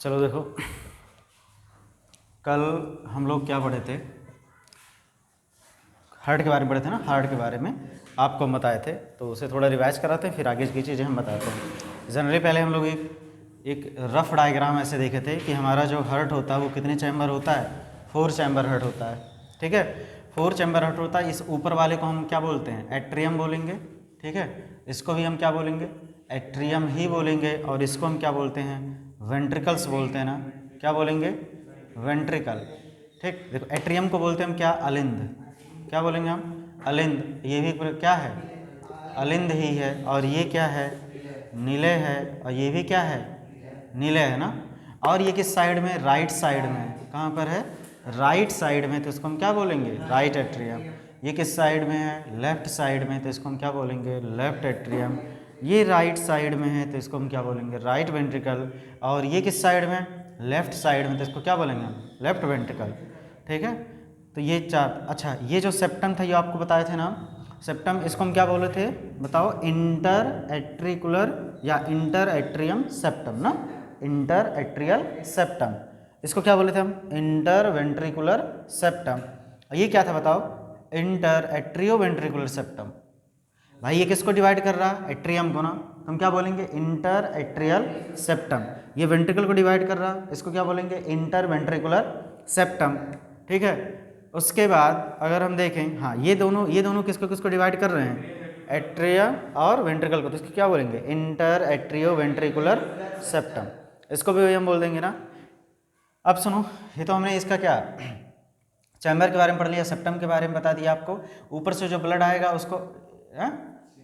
चलो देखो, कल हम लोग क्या पढ़े थे, हार्ट के बारे में पढ़े थे ना। हार्ट के बारे में आपको हम बताए थे, तो उसे थोड़ा रिवाइज कराते हैं, फिर आगे की चीज़ें हम बताते हैं। जनरली पहले हम लोग एक रफ डायग्राम ऐसे देखे थे कि हमारा जो हार्ट होता है वो कितने चैम्बर होता है, 4 चैम्बर हार्ट होता है। ठीक है, 4 चैम्बर हार्ट होता है। इस ऊपर वाले को हम क्या बोलते हैं, एट्रियम बोलेंगे। ठीक है, इसको भी हम क्या बोलेंगे, एट्रियम ही बोलेंगे। और इसको हम क्या बोलते हैं, वेंट्रिकल्स बोलते हैं ना। क्या बोलेंगे, वेंट्रिकल। ठीक, देखो एट्रियम को बोलते हैं हम क्या, अलिंद। क्या बोलेंगे हम, अलिंद। ये भी क्या है, अलिंद ही है। और ये क्या है, नीले है। और ये भी क्या है, नीले है ना। और ये किस साइड में, राइट साइड में। कहाँ पर है, राइट साइड में, तो इसको हम क्या बोलेंगे, राइट एट्रियम। ये किस साइड में है, लेफ्ट साइड में, तो इसको हम क्या बोलेंगे, लेफ्ट एट्रियम। ये राइट साइड में है तो इसको हम क्या बोलेंगे, राइट वेंट्रिकल। और ये किस साइड में, लेफ्ट साइड में, तो इसको क्या बोलेंगे हम, लेफ्ट वेंट्रिकल। ठीक है, तो ये 4। अच्छा, ये जो सेप्टम था ये आपको बताए थे ना, सेप्टम, इसको हम क्या बोले थे बताओ, इंटर एट्रिकुलर या इंटर एट्रियम सेप्टम ना, इंटर एट्रियल सेप्टम। इसको क्या बोले थे हम, इंटर वेंट्रिकुलर सेप्टम। ये क्या था बताओ, इंटर एट्रियो वेंट्रिकुलर सेप्टम। भाई ये किसको डिवाइड कर रहा है, एट्रियम को ना, तो हम क्या बोलेंगे, इंटर एट्रियल सेप्टम। ये वेंट्रिकल को डिवाइड कर रहा है, इसको क्या बोलेंगे, इंटर वेंट्रिकुलर सेप्टम। ठीक है, उसके बाद अगर हम देखें, हाँ ये दोनों किसको किसको डिवाइड कर रहे हैं, एट्रिया और वेंट्रिकल को, तो इसको क्या बोलेंगे, इंटर एट्रियो वेंट्रिकुलर सेप्टम। इसको भी हम बोल देंगे ना। अब सुनो, ये तो हमने इसका क्या, चैम्बर के बारे में पढ़ लिया, सेप्टम के बारे में बता दिया आपको। ऊपर से जो ब्लड आएगा उसको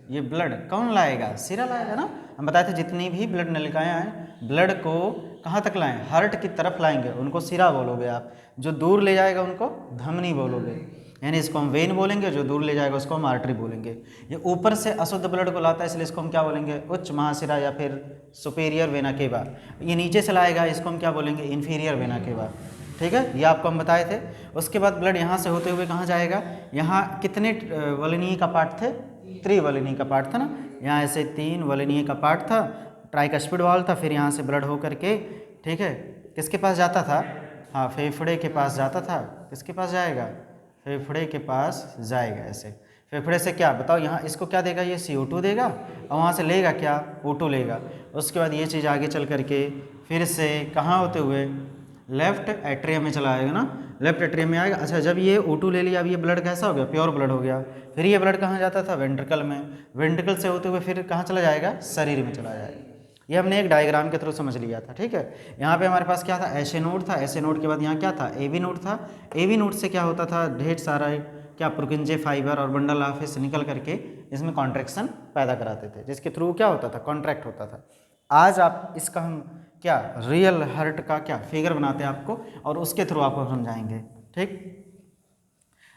ये ब्लड कौन लाएगा, सिरा लाएगा ना। हम बताए थे जितनी भी ब्लड नलिकाएं आए, ब्लड को कहाँ तक लाएं, हार्ट की तरफ लाएंगे, उनको सिरा बोलोगे आप। जो दूर ले जाएगा उनको धमनी बोलोगे, यानी इसको हम वेन बोलेंगे, जो दूर ले जाएगा उसको हम आर्टरी बोलेंगे। ये ऊपर से अशुद्ध ब्लड को लाता है, इसलिए इसको हम क्या बोलेंगे, उच्च महाशिरा या फिर सुपीरियर वेना केवा। ये नीचे से लाएगा, इसको हम क्या बोलेंगे, इन्फीरियर वेना केवा। ठीक है, ये आपको हम बताए थे। उसके बाद ब्लड यहाँ से होते हुए कहाँ जाएगा, यहाँ कितने वलिनीय का पार्ट थे, त्रिवलिनीय का पार्ट था ना। यहाँ ऐसे 3 वलिनीय का पार्ट था, ट्राइकस्पिड वाल्व था। फिर यहाँ से ब्लड हो करके, ठीक है, किसके पास जाता था, हाँ फेफड़े के पास जाता था। किसके पास जाएगा, फेफड़े के पास जाएगा ऐसे। फेफड़े से क्या बताओ, यहाँ इसको क्या देगा, ये CO2 देगा, और वहाँ से लेगा क्या, O2 लेगा। उसके बाद ये चीज़ आगे चल करके फिर से कहाँ होते हुए, लेफ्ट एट्रियम में चला आएगा ना, लेफ्ट एट्रियम में आएगा। अच्छा, जब ये O2 ले लिया, अब ये ब्लड कैसा हो गया, प्योर ब्लड हो गया। फिर ये ब्लड कहाँ जाता था, वेंट्रिकल में। वेंट्रिकल से होते हुए फिर कहाँ चला जाएगा, शरीर में चला जाएगा। ये हमने एक डायग्राम के थ्रू समझ लिया था। ठीक है, यहाँ पे हमारे पास क्या था, ऐसे नोड था। ऐसे नोड के बाद यहाँ क्या था, AV नोड था। AV नोड से क्या होता था, ढेर सारा क्या पुर्किंजे फाइबर और बंडल ऑफ से निकल करके इसमें कॉन्ट्रैक्शन पैदा कराते थे, जिसके थ्रू क्या होता था, कॉन्ट्रैक्ट होता था। आज आप इसका हम क्या, रियल हार्ट का क्या फिगर बनाते हैं आपको, और उसके थ्रू आपको समझाएंगे। ठीक,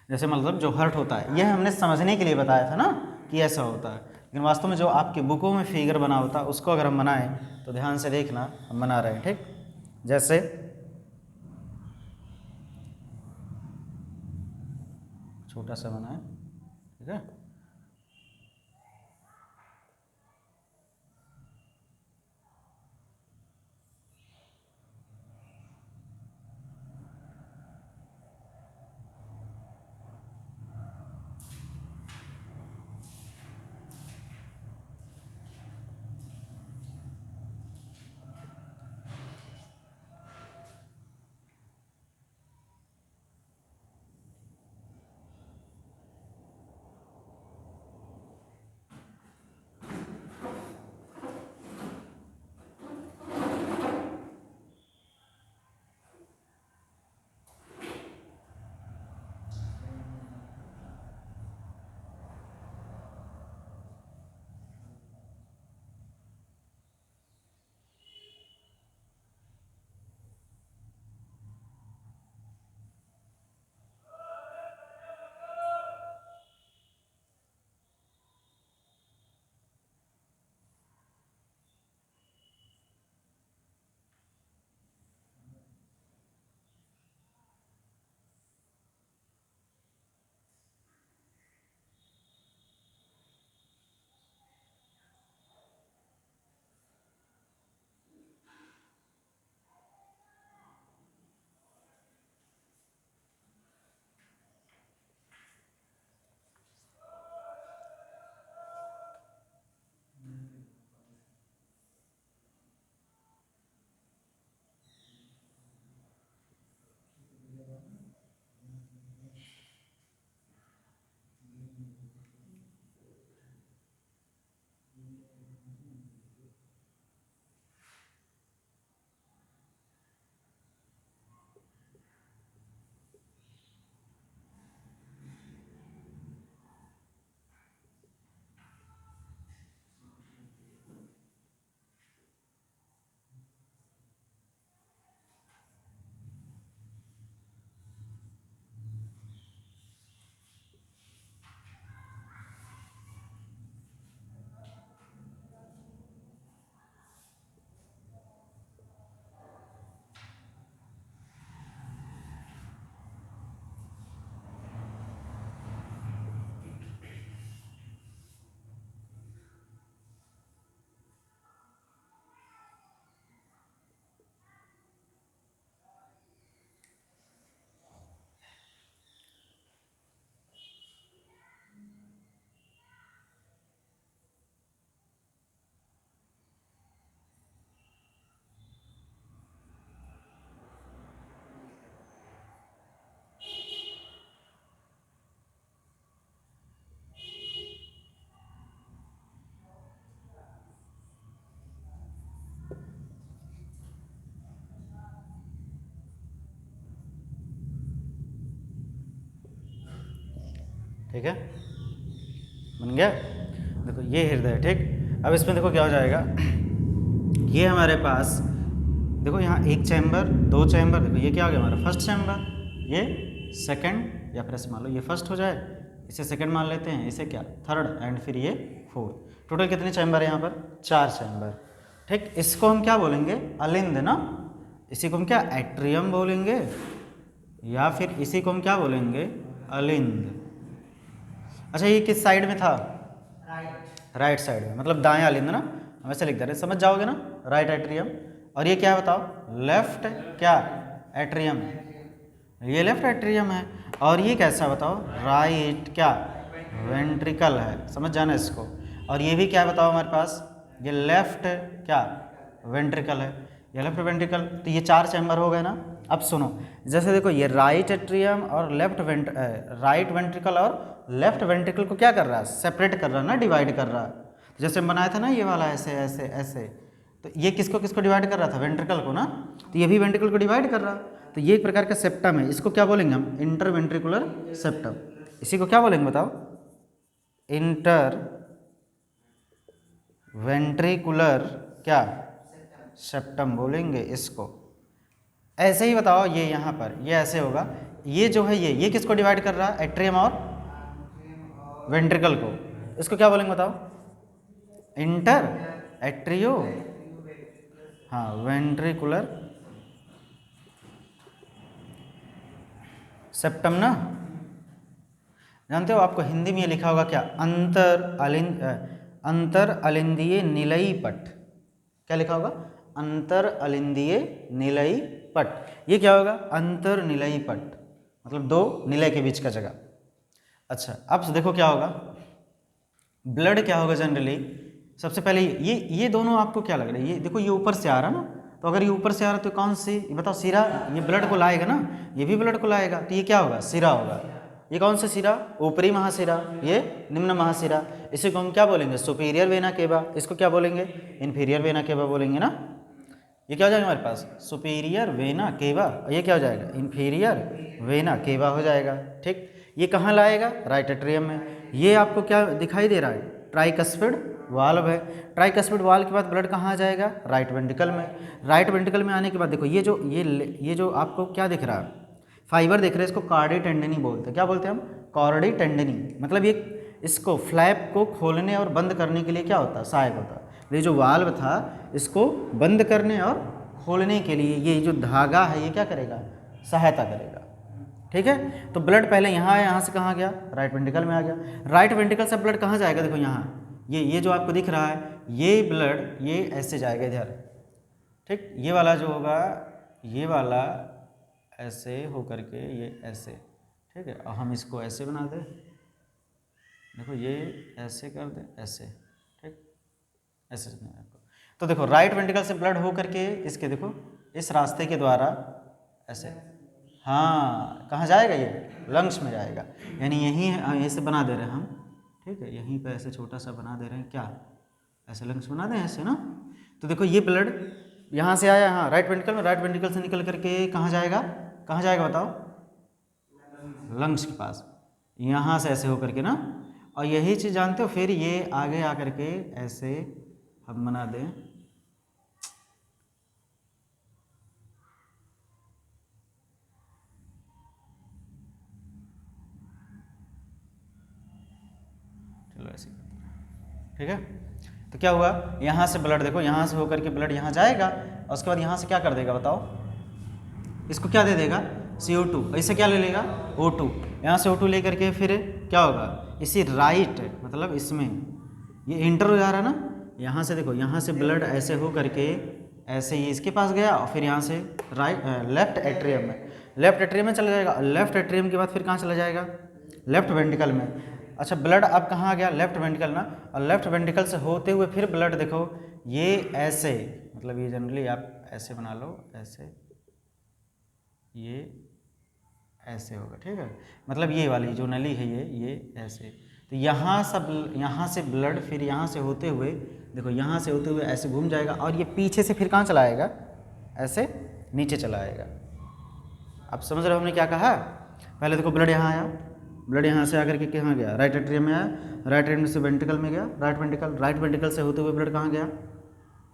जैसे मतलब जो हार्ट होता है, यह हमने समझने के लिए बताया था ना कि ऐसा होता है, लेकिन वास्तव में जो आपके बुकों में फिगर बना होता है उसको अगर हम बनाएं तो ध्यान से देखना, हम बना रहे हैं। ठीक, जैसे छोटा सा बनाए, ठीक है। ठीक है, बन गया। देखो ये हृदय, ठीक। अब इसमें देखो क्या हो जाएगा, ये हमारे पास देखो यहाँ एक चैम्बर, दो चैम्बर, देखो ये क्या हो गया हमारा फर्स्ट चैम्बर, ये सेकंड, या फिर ऐसे मान लो ये फर्स्ट हो जाए, इसे सेकंड मान लेते हैं, इसे क्या थर्ड, एंड फिर ये फोर्थ। टोटल कितने चैम्बर है यहाँ पर, 4 चैम्बर, ठीक। इसको हम क्या बोलेंगे, अलिंद ना, इसी को हम क्या एट्रियम बोलेंगे, या फिर इसी को हम क्या बोलेंगे, अलिंद। अच्छा ये किस साइड में था, राइट साइड में, मतलब दाएं अलिंद ना, वैसे लिख दे रहे, समझ जाओगे ना, राइट एट्रियम। और ये क्या बताओ, लेफ्ट क्या एट्रियम, ये लेफ्ट एट्रियम है। और ये कैसा बताओ, राइट क्या वेंट्रिकल है, समझ जाना इसको। और ये भी क्या बताओ हमारे पास, ये लेफ्ट क्या वेंट्रिकल है, ये लेफ्ट वेंट्रिकल। तो ये 4 चैम्बर हो गए ना। अब सुनो, जैसे देखो ये राइट एट्रियम और राइट वेंट्रिकल और लेफ्ट वेंट्रिकल को क्या कर रहा है, सेपरेट कर रहा है ना, डिवाइड कर रहा है। तो जैसे बनाया था ना ये वाला ऐसे ऐसे ऐसे, तो ये किसको किसको डिवाइड कर रहा था, वेंट्रिकल को ना, तो ये भी वेंट्रिकल को डिवाइड कर रहा। तो ये एक प्रकार का सेप्टम है, इसको क्या बोलेंगे हम, इंटरवेंट्रिकुलर सेप्टम। इसी को क्या बोलेंगे बताओ, इंटर वेंट्रिकुलर क्या सेप्टम बोलेंगे इसको। ऐसे ही बताओ, ये यहाँ पर ये ऐसे होगा, ये जो है ये किसको डिवाइड कर रहा है, एट्रियम और वेंट्रिकल को, इसको क्या बोलेंगे बताओ, इंटर एट्रियो हाँ वेंट्रिकुलर सेप्टम ना। जानते हो आपको हिंदी में ये लिखा होगा क्या, अंतर अलिंदीय निलयी पट, क्या लिखा होगा, अंतर अलिंदीय निलयी पट। ये क्या होगा, अंतर निलयी पट, मतलब 2 निलय के बीच का जगह। अच्छा अब देखो क्या होगा, ब्लड क्या होगा जनरली, सबसे पहले ये दोनों आपको क्या लग रहा है, ये देखो ये ऊपर से आ रहा ना, तो अगर ये ऊपर से आ रहा है तो कौन सी, बताओ सिरा, ये ब्लड को लाएगा ना, ये भी ब्लड को लाएगा, तो ये क्या होगा, सिरा होगा। ये कौन सा सिरा, ऊपरी महासिरा, ये निम्न महासिरा। इसी को हम क्या बोलेंगे, सुपीरियर वेना केवा, इसको क्या बोलेंगे, इन्फीरियर वेना केवा बोलेंगे ना। ये क्या हो जाएगा हमारे पास, सुपीरियर वेना केवा, और ये क्या हो जाएगा, इन्फीरियर वेना केवा हो जाएगा, ठीक। ये कहाँ लाएगा, राइट एट्रियम में। ये आपको क्या दिखाई दे रहा है, ट्राइकस्पिड वाल्व है। ट्राइकस्पिड वाल्व के बाद ब्लड कहाँ आ जाएगा, राइट वेंट्रिकल में। राइट वेंट्रिकल में आने के बाद देखो ये जो आपको क्या दिख रहा है, फाइबर दिख रहा है, इसको कार्डी टेंडनी बोलते हैं। क्या बोलते हैं हम, कार्डी टेंडनी, मतलब ये इसको फ्लैप को खोलने और बंद करने के लिए क्या होता है, सहायक होता है। ये जो वाल्व था इसको बंद करने और खोलने के लिए ये जो धागा है ये क्या करेगा, सहायता करेगा, ठीक है। तो ब्लड पहले यहाँ आया, यहाँ से कहाँ गया, राइट वेंट्रिकल में आ गया। राइट वेंट्रिकल से ब्लड कहाँ जाएगा, देखो यहाँ ये जो आपको दिख रहा है, ये ब्लड ये ऐसे जाएगा इधर, ठीक। ये वाला जो होगा, ये वाला ऐसे हो करके ये ऐसे, ठीक है। और हम इसको ऐसे बना दें, देखो ये ऐसे कर दे, ऐसे, ठीक, ऐसे आपको। तो देखो राइट वेंट्रिकल से ब्लड हो करके इसके देखो इस रास्ते के द्वारा ऐसे, हाँ कहाँ जाएगा, ये लंग्स में जाएगा, यानी यहीं ऐसे बना दे रहे हैं हम, ठीक है। यहीं पे ऐसे छोटा सा बना दे रहे हैं, क्या ऐसे लंग्स बना दें ऐसे ना। तो देखो ये ब्लड यहाँ से आया, हाँ राइट वेंट्रिकल में, राइट वेंट्रिकल से निकल करके कहाँ जाएगा, कहाँ जाएगा बताओ, लंग्स के पास, यहाँ से ऐसे हो करके ना। और यही चीज़ जानते हो, फिर ये आगे आकर के ऐसे हम बना दें, चलो ऐसे, ठीक है। तो क्या हुआ, यहाँ से ब्लड देखो, यहाँ से होकर के ब्लड यहाँ जाएगा, और उसके बाद यहाँ से क्या कर देगा बताओ, इसको क्या दे देगा, CO2, इसे क्या ले लेगा, O2। यहाँ से O2 ले करके फिर क्या होगा, इसी राइट मतलब इसमें ये इंटर हो जा रहा है ना, यहाँ से देखो, यहाँ से ब्लड ऐसे हो करके ऐसे ही इसके पास गया, और फिर यहाँ से लेफ्ट एट्रियम में चला जाएगा। लेफ्ट एट्रियम के बाद फिर कहाँ चला जाएगा, लेफ्ट वेंट्रिकल में। अच्छा ब्लड अब कहाँ आ गया, लेफ्ट वेंट्रिकल ना, और लेफ्ट वेंट्रिकल से होते हुए फिर ब्लड देखो ये ऐसे, मतलब ये जनरली आप ऐसे बना लो, ऐसे, ये ऐसे होगा, ठीक है। मतलब ये वाली जो नली है ये ऐसे, तो यहाँ से ब्लड फिर यहाँ से होते हुए देखो, यहाँ से होते हुए ऐसे घूम जाएगा, और ये पीछे से फिर कहाँ चला आएगा, ऐसे नीचे चला आएगा। आप समझ रहे हो हमने क्या कहा, पहले देखो ब्लड यहाँ आया, ब्लड यहाँ से आकर के कहाँ गया, राइट एट्रियम में आया, राइट एट्रियम से वेंट्रिकल में गया, राइट वेंट्रिकल से होते हुए ब्लड कहाँ गया,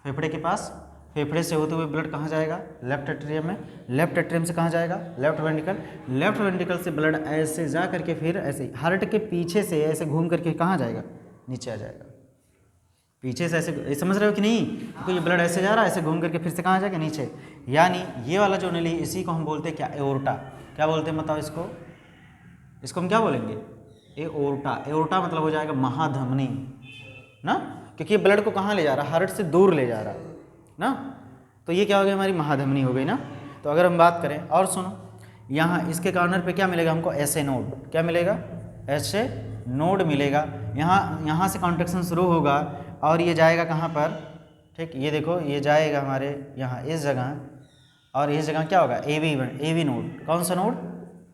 फेफड़े के पास, फेफड़े से होते हुए ब्लड कहाँ जाएगा, लेफ्ट एट्रियम में, लेफ्ट एट्रियम से कहाँ जाएगा, लेफ्ट वेंट्रिकल से ब्लड ऐसे जा करके फिर ऐसे हार्ट के पीछे से ऐसे घूम करके कहाँ जाएगा, नीचे आ जाएगा, पीछे से ऐसे, समझ रहे हो कि नहीं, तो ये ब्लड ऐसे जा रहा है, ऐसे घूम करके फिर से कहाँ जाएगा, नीचे। यानी ये वाला जो नली, इसी को हम बोलते हैं क्या, एओर्टा। क्या बोलते हैं बताओ इसको हम क्या बोलेंगे, एओर्टा। एओर्टा मतलब हो जाएगा महाधमनी ना, क्योंकि ये ब्लड को कहाँ ले जा रहा है, हार्ट से दूर ले जा रहा है ना, तो ये क्या हो गया, हमारी महाधमनी हो गई ना। तो अगर हम बात करें, और सुनो, यहाँ इसके कॉर्नर पे क्या मिलेगा हमको, ऐसे नोड, क्या मिलेगा, ऐसे नोड मिलेगा। यहाँ से कॉन्ट्रैक्शन शुरू होगा और ये जाएगा कहाँ पर, ठीक, ये देखो ये जाएगा हमारे यहाँ इस जगह, और इस जगह क्या होगा, एवी नोड। कौन सा नोड,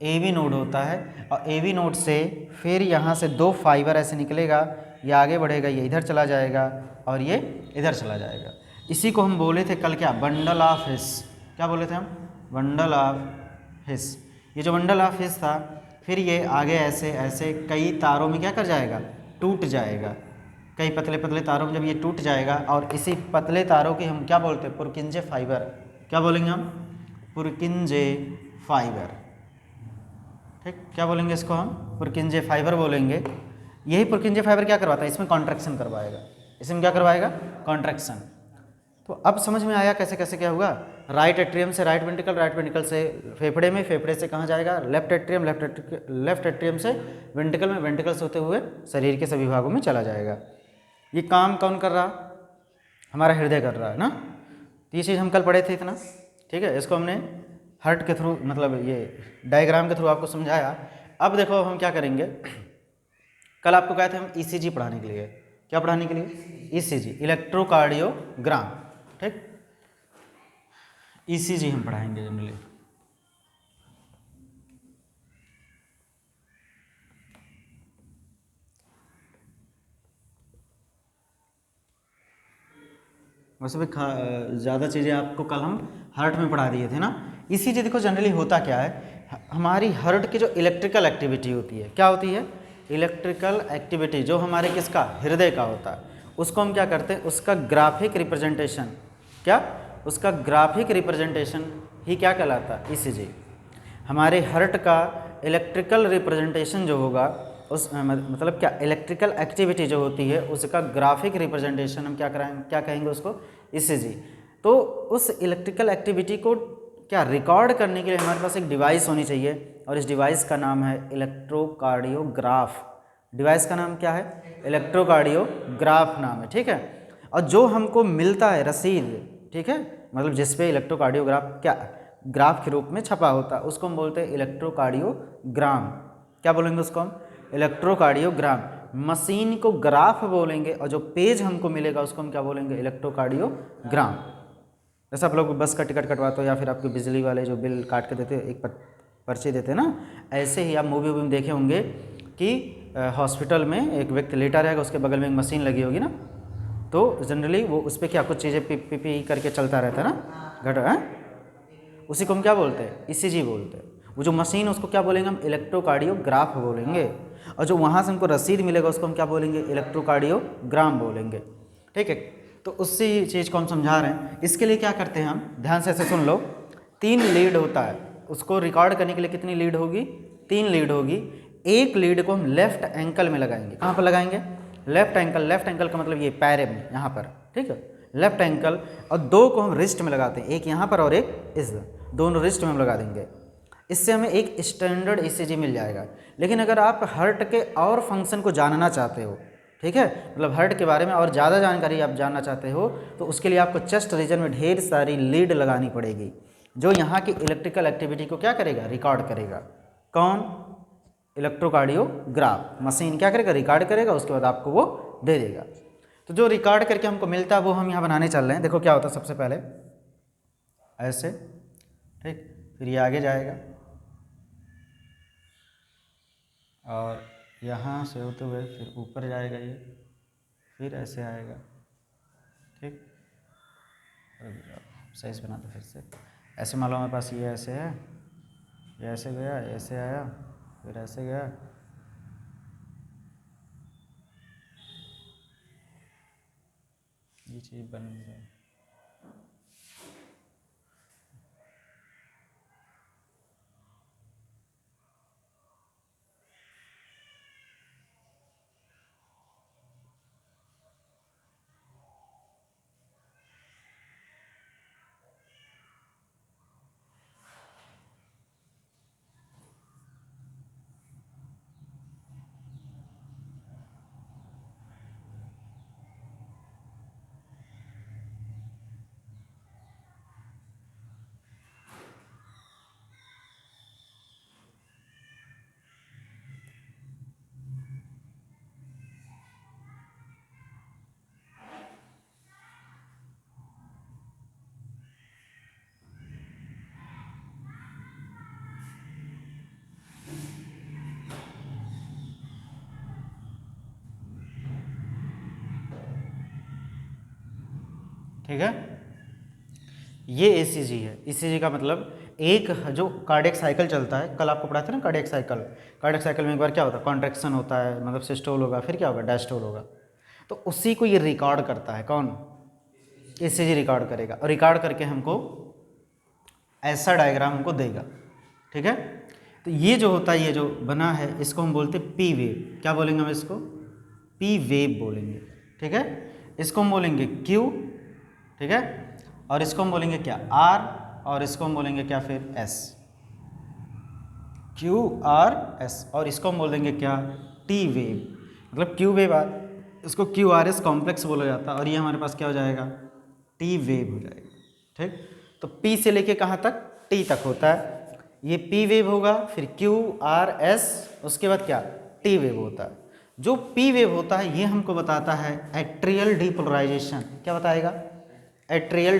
एवी नोड होता है। और एवी नोड से फिर यहाँ से 2 फाइबर ऐसे निकलेगा, ये आगे बढ़ेगा, ये इधर चला जाएगा और ये इधर चला जाएगा। इसी को हम बोले थे कल क्या, बंडल ऑफ हिस। क्या बोले थे हम, बंडल ऑफ हिस। ये जो बंडल ऑफ हिस था, फिर ये आगे ऐसे ऐसे कई तारों में क्या कर जाएगा, टूट जाएगा। कई पतले पतले तारों में जब ये टूट जाएगा, और इसी पतले तारों की हम क्या बोलते हैं, पुरकिंजे फाइबर। क्या बोलेंगे हम, पुरकिंजे फाइबर। ठीक, क्या बोलेंगे इसको हम, पुरकिंजे फाइबर बोलेंगे। यही पुरकिंजे फाइबर क्या करवाता है, इसमें कॉन्ट्रैक्शन करवाएगा। इसमें क्या करवाएगा, कॉन्ट्रैक्शन। तो अब समझ में आया कैसे कैसे क्या हुआ। राइट एट्रियम से राइट वेंट्रिकल से फेफड़े में, फेफड़े से कहाँ जाएगा, लेफ्ट एट्रियम से वेंट्रिकल में, वेंट्रिकल से होते हुए शरीर के सभी भागों में चला जाएगा। ये काम कौन कर रहा, हमारा हृदय कर रहा है ना। तो ये चीज़ हम कल पढ़े थे इतना, ठीक है। इसको हमने हार्ट के थ्रू, मतलब ये डायग्राम के थ्रू आपको समझाया। अब देखो हम क्या करेंगे, कल आपको कहा था हम ईसीजी पढ़ाने के लिए। क्या पढ़ाने के लिए, ईसीजी, इलेक्ट्रोकार्डियोग्राम। ठीक, ईसीजी हम पढ़ाएंगे जनरली। वैसे भी ज़्यादा चीज़ें आपको कल हम हार्ट में पढ़ा दिए थे ना। ईसीजी देखो जनरली होता क्या है, हमारी हार्ट की जो इलेक्ट्रिकल एक्टिविटी होती है, क्या होती है, इलेक्ट्रिकल एक्टिविटी जो हमारे किसका, हृदय का होता है, उसको हम क्या करते हैं, उसका ग्राफिक रिप्रेजेंटेशन, क्या, उसका ग्राफिक रिप्रेजेंटेशन ही क्या कहलाता है, ईसीजी। हमारे हार्ट का इलेक्ट्रिकल रिप्रेजेंटेशन जो होगा, उस मतलब क्या, इलेक्ट्रिकल एक्टिविटी जो होती है उसका ग्राफिक रिप्रेजेंटेशन हम क्या कराएंगे, क्या कहेंगे उसको, ईसीजी। तो उस इलेक्ट्रिकल एक्टिविटी को क्या रिकॉर्ड करने के लिए हमारे पास एक डिवाइस होनी चाहिए, और इस डिवाइस का नाम है इलेक्ट्रोकार्डियोग्राफ। डिवाइस का नाम क्या है, इलेक्ट्रोकार्डियोग्राफ नाम है, ठीक है। और जो हमको मिलता है रसीद, ठीक है, मतलब जिस पे इलेक्ट्रोकार्डियोग्राफ क्या ग्राफ के रूप में छपा होता है, उसको हम बोलते हैं इलेक्ट्रोकार्डियोग्राम। क्या बोलेंगे उसको हम, इलेक्ट्रोकार्डियोग्राम। मशीन को ग्राफ बोलेंगे, और जो पेज हमको मिलेगा उसको हम क्या बोलेंगे, इलेक्ट्रोकार्डियोग्राम। जैसे आप लोग बस का टिकट कटवाते हो, या फिर आपके बिजली वाले जो बिल काट के देते हो, एक पर्ची देते हैं ना, ऐसे ही आप मूवी में देखे होंगे कि हॉस्पिटल में एक व्यक्ति लेटा रहेगा, उसके बगल में एक मशीन लगी होगी ना, तो जनरली वो उस पर क्या कुछ चीज़ें पी करके चलता रहता है ना, घट है, उसी को हम क्या बोलते हैं, ईसीजी बोलते हैं। वो जो मशीन उसको क्या बोलेंगे हम, इलेक्ट्रोकार्डियोग्राफ बोलेंगे। और जो वहाँ से हमको रसीद मिलेगा उसको हम क्या बोलेंगे, इलेक्ट्रोकार्डियोग्राम बोलेंगे, ठीक है। तो उसी चीज़ को हम समझा रहे हैं। इसके लिए क्या करते हैं हम, ध्यान से ऐसे सुन लो, 3 लीड होता है, उसको रिकॉर्ड करने के लिए कितनी लीड होगी, 3 लीड होगी। एक लीड को हम लेफ्ट एंकल में लगाएंगे। कहाँ पर लगाएंगे, लेफ्ट एंकल का मतलब ये पैर में, यहाँ पर, ठीक है, लेफ्ट एंकल। और 2 को हम रिस्ट में लगाते हैं, एक यहाँ पर और एक इस, दोनों रिस्ट में हम लगा देंगे। इससे हमें एक स्टैंडर्ड ईसीजी मिल जाएगा। लेकिन अगर आप हार्ट के और फंक्शन को जानना चाहते हो, ठीक है, मतलब हार्ट के बारे में और ज़्यादा जानकारी आप जानना चाहते हो, तो उसके लिए आपको चेस्ट रीजन में ढेर सारी लीड लगानी पड़ेगी, जो यहाँ की इलेक्ट्रिकल एक्टिविटी को क्या करेगा, रिकॉर्ड करेगा। कौन, इलेक्ट्रोकार्डियोग्राफ मशीन क्या करेगा, रिकॉर्ड करेगा, उसके बाद आपको वो दे देगा। तो जो रिकॉर्ड करके हमको मिलता है वो हम यहाँ बनाने चल रहे हैं। देखो क्या होता है, सबसे पहले ऐसे, ठीक, फिर ये आगे जाएगा और यहाँ से होते हुए फिर ऊपर जाएगा, ये फिर ऐसे आएगा, ठीक, सही से बनाते फिर से। ऐसे मान लो हमारे पास ये ऐसे है, ये ऐसे गया, ऐसे आया, फिर ऐसे गया, चीज बन जाए। ठीक है, ये ECG है। ECG का मतलब एक जो कार्डियक साइकिल चलता है, कल आपको पढ़ाते ना कार्डियक साइकिल। कार्डियक साइकिल में एक बार क्या होता है, कॉन्ट्रैक्शन होता है, मतलब सिस्टोल होगा, फिर क्या होगा, डायस्टोल होगा। तो उसी को ये रिकॉर्ड करता है, कौन, ECG रिकॉर्ड करेगा, और रिकॉर्ड करके हमको ऐसा डायग्राम हमको देगा। ठीक है, तो ये जो होता है, ये जो बना है, इसको हम बोलते हैं पी वेव। क्या बोलेंगे हम इसको, पी वेव बोलेंगे। ठीक है, इसको हम बोलेंगे क्यू, ठीक है, और इसको हम बोलेंगे क्या, आर, और इसको हम बोलेंगे क्या फिर एस, क्यू आर एस, और इसको हम बोल देंगे क्या, टी वेव। मतलब क्यू वेव आर, इसको क्यू आर एस कॉम्प्लेक्स बोला जाता है, और ये हमारे पास क्या हो जाएगा, टी वेव हो जाएगा। ठीक, तो पी से लेके कहाँ तक, टी तक होता है, ये पी वेव होगा, फिर क्यू आर एस, उसके बाद क्या, टी वेव होता है। जो पी वेव होता है ये हमको बताता है एट्रियल डीपोलराइजेशन। क्या बताएगा, एट्रियल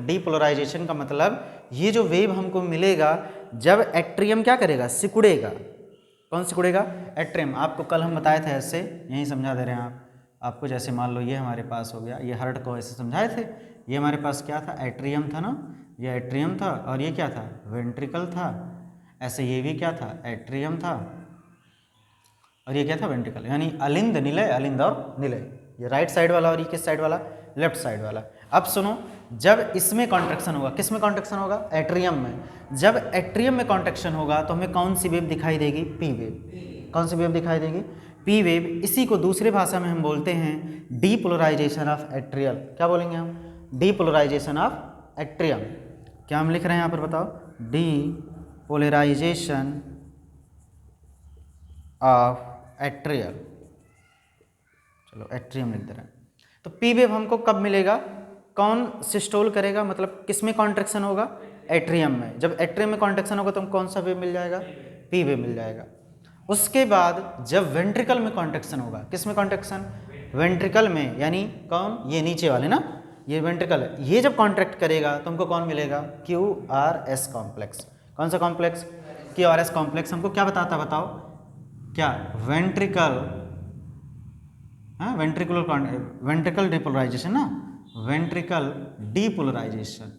डीपोलराइजेशन का मतलब ये जो वेव हमको मिलेगा जब एट्रियम क्या करेगा, सिकुड़ेगा। कौन सिकुड़ेगा, एट्रियम। आपको कल हम बताए थे ऐसे, यहीं समझा दे रहे हैं आपको। जैसे मान लो ये हमारे पास हो गया, ये हार्ट को ऐसे समझाए थे, ये हमारे पास क्या था, एट्रियम था ना, ये एट्रियम था, और ये क्या था, वेंट्रिकल था। ऐसे ये भी क्या था, एट्रियम था, और ये क्या था, वेंट्रिकल। यानी अलिंद निलय, अलिंद और निलय, ये राइट साइड वाला, और ये किस साइड वाला, लेफ्ट साइड वाला। अब सुनो, जब इसमें कॉन्ट्रैक्शन होगा, किस में कॉन्ट्रैक्शन होगा, एट्रियम में। जब एट्रियम में कॉन्ट्रैक्शन होगा तो हमें कौन सी वेव दिखाई देगी, पी वेव। कौन सी वेव दिखाई देगी, पी वेव। इसी को दूसरी भाषा में हम बोलते हैं डीपोलराइजेशन ऑफ एट्रियल। क्या बोलेंगे हम, डीपोलराइजेशन ऑफ एट्रियम। क्या हम लिख रहे हैं यहाँ पर बताओ, डीपोलराइजेशन ऑफ एट्रियल। चलो एट्रियम लिख दे रहे हैं। तो पी वेव हमको कब मिलेगा, कौन सिस्टोल करेगा, मतलब किस में कॉन्ट्रैक्शन होगा, एट्रियम में। जब एट्रियम में कॉन्ट्रैक्शन होगा तो हम कौन सा वेव मिल जाएगा, पी वेव मिल जाएगा। उसके बाद जब वेंट्रिकल में कॉन्ट्रैक्शन होगा, किस में कॉन्ट्रैक्शन, वेंट्रिकल में, यानी कौन, ये नीचे वाले ना, ये वेंट्रिकल है, ये जब कॉन्ट्रैक्ट करेगा तो हमको कौन मिलेगा, क्यू आर एस कॉम्प्लेक्स। कौन सा complex, Q R S complex. हमको क्या बताता है बताओ, क्या, वेंट्रिकल, हाँ, वेंट्रिकल डिपोलराइजेशन ना, वेंट्रिकल डीपोलराइजेशन।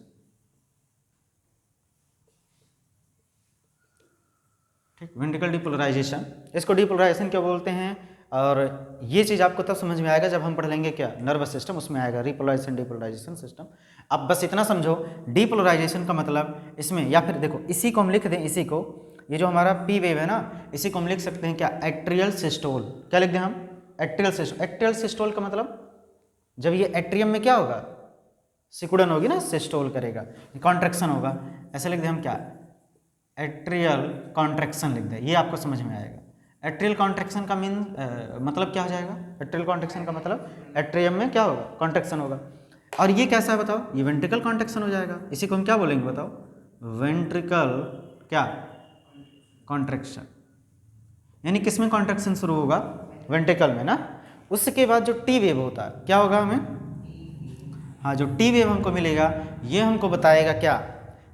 ठीक, वेंट्रिकल डीपोलराइजेशन, इसको डीपोलराइजेशन क्यों बोलते हैं। और ये चीज़ आपको तब समझ में आएगा जब हम पढ़ लेंगे क्या, नर्वस सिस्टम, उसमें आएगा रिपोलराइजेशन डीपोलराइजेशन सिस्टम। अब बस इतना समझो, डीपोलराइजेशन का मतलब इसमें, या फिर देखो इसी को हम लिख दें, इसी को, ये जो हमारा पी वेव है ना, इसी को हम लिख सकते हैं क्या, एट्रियल सिस्टोल। क्या लिख दें हम, एट्रियल सिस्टोल। एट्रियल सिस्टोल का मतलब जब ये एट्रियम में क्या होगा, सिकुड़न होगी ना, सिस्टोल करेगा, कॉन्ट्रैक्शन होगा, ऐसे लिख दें हम क्या, एट्रियल कॉन्ट्रैक्शन लिख दें, ये आपको समझ में आएगा। एट्रियल कॉन्ट्रैक्शन का मीन मतलब क्या हो जाएगा, एट्रियल कॉन्ट्रैक्शन का मतलब एट्रियम में क्या होगा, कॉन्ट्रैक्शन होगा। और ये कैसा है बताओ, ये वेंट्रिकल कॉन्ट्रैक्शन हो जाएगा। इसी को हम क्या बोलेंगे बताओ, वेंट्रिकल क्या, कॉन्ट्रैक्शन। यानी किस में कॉन्ट्रैक्शन शुरू होगा, वेंट्रिकल में ना। उसके बाद जो टी वेव होता है, क्या होगा हमें, हाँ, जो टी वेव हमको मिलेगा ये हमको बताएगा क्या,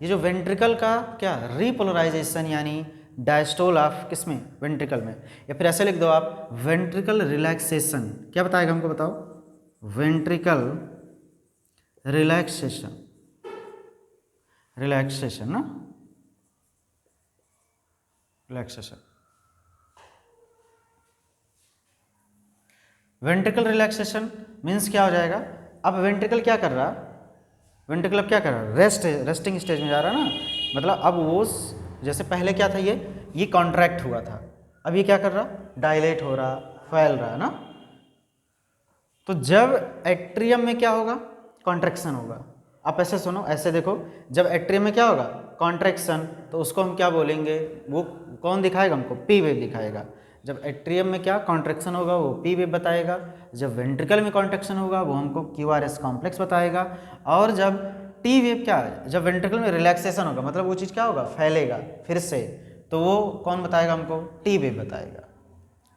ये जो वेंट्रिकल का क्या, रिपोलराइजेशन, यानी डायस्टोल ऑफ किस में, वेंट्रिकल में। या फिर ऐसे लिख दो आप, वेंट्रिकल रिलैक्सेशन। क्या बताएगा हमको बताओ, वेंट्रिकल रिलैक्सेशन, रिलैक्सेशन ना, रिलैक्सेशन। वेंट्रिकल रिलैक्सेशन मीन्स क्या हो जाएगा, अब वेंट्रिकल क्या कर रहा, वेंट्रिकल अब क्या कर रहा है, रेस्टिंग स्टेज में जा रहा है ना, मतलब अब वो जैसे पहले क्या था, ये कॉन्ट्रैक्ट हुआ था, अब ये क्या कर रहा, डायलेट हो रहा, फैल रहा है ना। तो जब एट्रियम में क्या होगा, कॉन्ट्रैक्शन होगा। आप ऐसे सुनो, ऐसे देखो, जब एट्रियम में क्या होगा, कॉन्ट्रैक्शन, तो उसको हम क्या बोलेंगे, वो कौन दिखाएगा हमको, पी वेव दिखाएगा। जब एट्रियम में क्या कॉन्ट्रैक्शन होगा वो पी वेव बताएगा, जब वेंट्रिकल में कॉन्ट्रैक्शन होगा वो हमको क्यू आर एस कॉम्प्लेक्स बताएगा, और जब टी वेव क्या है, जब वेंट्रिकल में रिलैक्सेशन होगा, मतलब वो चीज़ क्या होगा, फैलेगा फिर से, तो वो कौन बताएगा हमको, टी वेव बताएगा।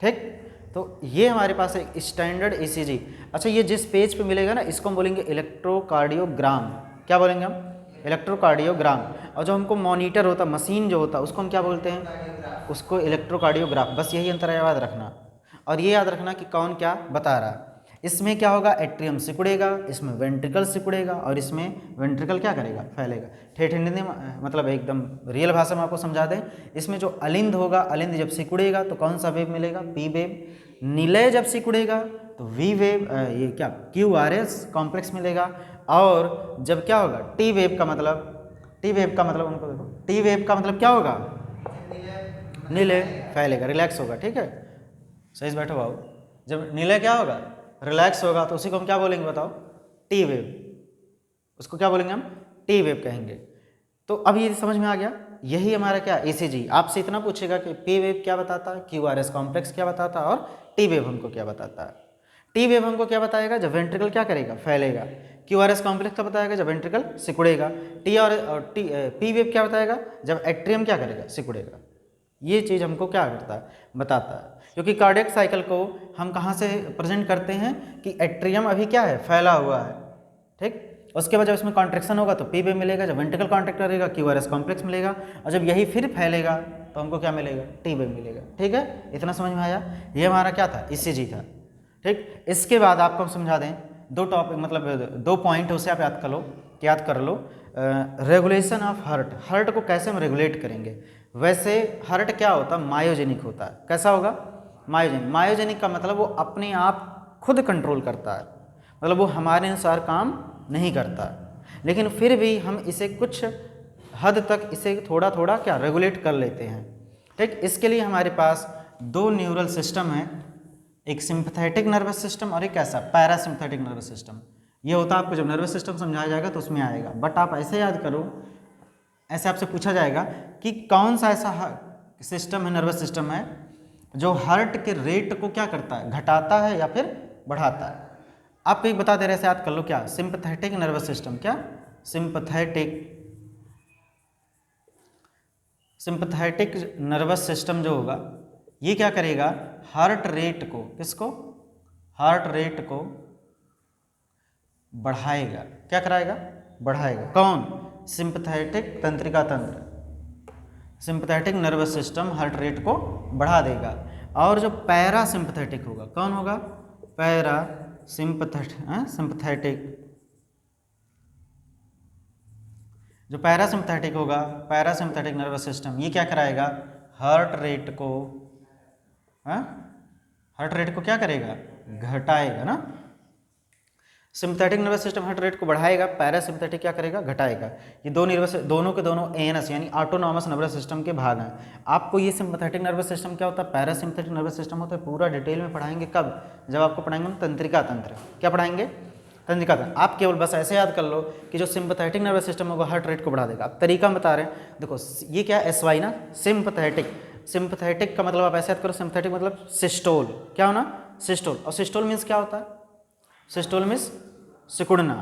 ठीक, तो ये हमारे पास है स्टैंडर्ड ईसीजी। अच्छा, ये जिस पेज पे मिलेगा ना, इसको हम बोलेंगे इलेक्ट्रोकार्डियोग्राम। क्या बोलेंगे हम, इलेक्ट्रोकार्डियोग्राम। और जो हमको मॉनिटर होता, मशीन जो होता, उसको हम क्या बोलते हैं, उसको इलेक्ट्रोकार्डियोग्राफ। बस यही अंतर याद रखना, और ये याद रखना कि कौन क्या बता रहा है। इसमें क्या होगा, एट्रियम सिकुड़ेगा, इसमें वेंट्रिकल सिकुड़ेगा, और इसमें वेंट्रिकल क्या करेगा, फैलेगा। ठेठ हिंदी में, मतलब एकदम रियल भाषा में आपको समझा दें, इसमें जो अलिंद होगा, अलिंद जब सिकुड़ेगा तो कौन सा वेव मिलेगा, पी वेव। निलय जब सिकुड़ेगा तो वी वेव, ये क्या, क्यू आर एस कॉम्प्लेक्स मिलेगा। और जब क्या होगा, टी वेव का मतलब, टी वेव का मतलब उनको देखो, टी वेव का मतलब क्या होगा, निलय, फैलेगा, रिलैक्स होगा। ठीक है, सही से बैठो भाव। जब निलय क्या होगा, रिलैक्स होगा, तो उसी को हम क्या बोलेंगे बताओ, टी वेव। उसको क्या बोलेंगे हम, टी वेव कहेंगे। तो अब ये समझ में आ गया, यही हमारा क्या, ईसीजी। आपसे इतना पूछेगा कि पी वेव क्या बताता है, क्यू आर एस कॉम्प्लेक्स क्या बताता है, और टी वेव हमको क्या बताता है। टी वेव हमको क्या बताएगा, जब वेंट्रिकल क्या करेगा, फैलेगा। क्यू आर एस कॉम्प्लेक्स क्या बताएगा, जब वेंट्रिकल सिकुड़ेगा। पी वेव क्या बताएगा, जब एट्रियम क्या करेगा, सिकुड़ेगा। ये चीज़ हमको क्या करता है, बताता है। क्योंकि कार्डियक साइकिल को हम कहाँ से प्रेजेंट करते हैं कि एट्रियम अभी क्या है, फैला हुआ है। ठीक, उसके बाद जब इसमें कॉन्ट्रैक्शन होगा तो पी वेव मिलेगा, जब वेंट्रिकल कॉन्ट्रैक्ट करेगा क्यू आर एस कॉम्प्लेक्स मिलेगा, और जब यही फिर फैलेगा तो हमको क्या मिलेगा, टी वेव मिलेगा। ठीक है, इतना समझ में आया। ये हमारा क्या था, ईसीजी था। ठीक, इसके बाद आपको हम समझा दें दो टॉपिक, मतलब 2 पॉइंट उसे आप याद कर लो। रेगुलेशन ऑफ हार्ट, हार्ट को कैसे हम रेगुलेट करेंगे। वैसे हार्ट क्या होता है, मायोजेनिक होता है। कैसा होगा, मायोजेनिक। मायोजेनिक का मतलब वो अपने आप खुद कंट्रोल करता है, मतलब वो हमारे अनुसार काम नहीं करता, लेकिन फिर भी हम इसे कुछ हद तक इसे थोड़ा थोड़ा क्या रेगुलेट कर लेते हैं। ठीक, इसके लिए हमारे पास 2 न्यूरल सिस्टम हैं, एक सिंपैथेटिक नर्वस सिस्टम और एक कैसा, पैरासिम्पैथेटिक नर्वस सिस्टम। ये होता है आपको जब नर्वस सिस्टम समझाया जाएगा तो उसमें आएगा, बट आप ऐसे याद करो, ऐसे आपसे पूछा जाएगा कि कौन सा ऐसा सिस्टम है, नर्वस सिस्टम है जो हार्ट के रेट को क्या करता है, घटाता है या फिर बढ़ाता है। आपको एक बता दे रहे, ऐसे याद कर लो, क्या, सिंपैथेटिक नर्वस सिस्टम। क्या, सिंपैथेटिक नर्वस सिस्टम जो होगा ये क्या करेगा, हार्ट रेट को, किसको, हार्ट रेट को बढ़ाएगा। क्या कराएगा, बढ़ाएगा। कौन, सिंपैथेटिक तंत्रिका तंत्र, sympathetic nervous system heart rate को बढ़ा देगा। और जो पैरासिम्पैथेटिक होगा, कौन होगा, सिंपैथेटिक, जो पैरासिम्पैथेटिक होगा, पैरासिम्पैथेटिक नर्वस सिस्टम, ये क्या कराएगा, हार्ट रेट को, हार्ट रेट को क्या करेगा, घटाएगा ना। Sympathetic nervous system heart rate को बढ़ाएगा, पैरासिम्पैथेटिक क्या करेगा, घटाएगा। ये दोनों के दोनों एएनएस यानी ऑटोनॉमस नर्वस सिस्टम के भाग हैं। आपको ये सिंपैथेटिक नर्वस सिस्टम क्या होता है, पैरासिम्पैथेटिक नर्वस सिस्टम होता है, पूरा डिटेल में पढ़ाएंगे। कब, जब आपको पढ़ाएंगे हम तंत्रिका तंत्र। क्या पढ़ाएंगे, तंत्रिका तंत्र। आप केवल बस ऐसे याद कर लो कि जो सिंपैथेटिक नर्वस सिस्टम होगा हार्ट रेट को बढ़ा देगा। अब तरीका हम बता रहे हैं, देखो ये क्या एस वाई ना, सिंपैथेटिक। सिंपैथेटिक का मतलब आप ऐसे याद करो, सिंपैथेटिक मतलब सिस्टोल, क्या होना, सिस्टोल। और सिस्टोल मीन्स क्या होता है, सिस्टोल मीन्स सिकुड़ना।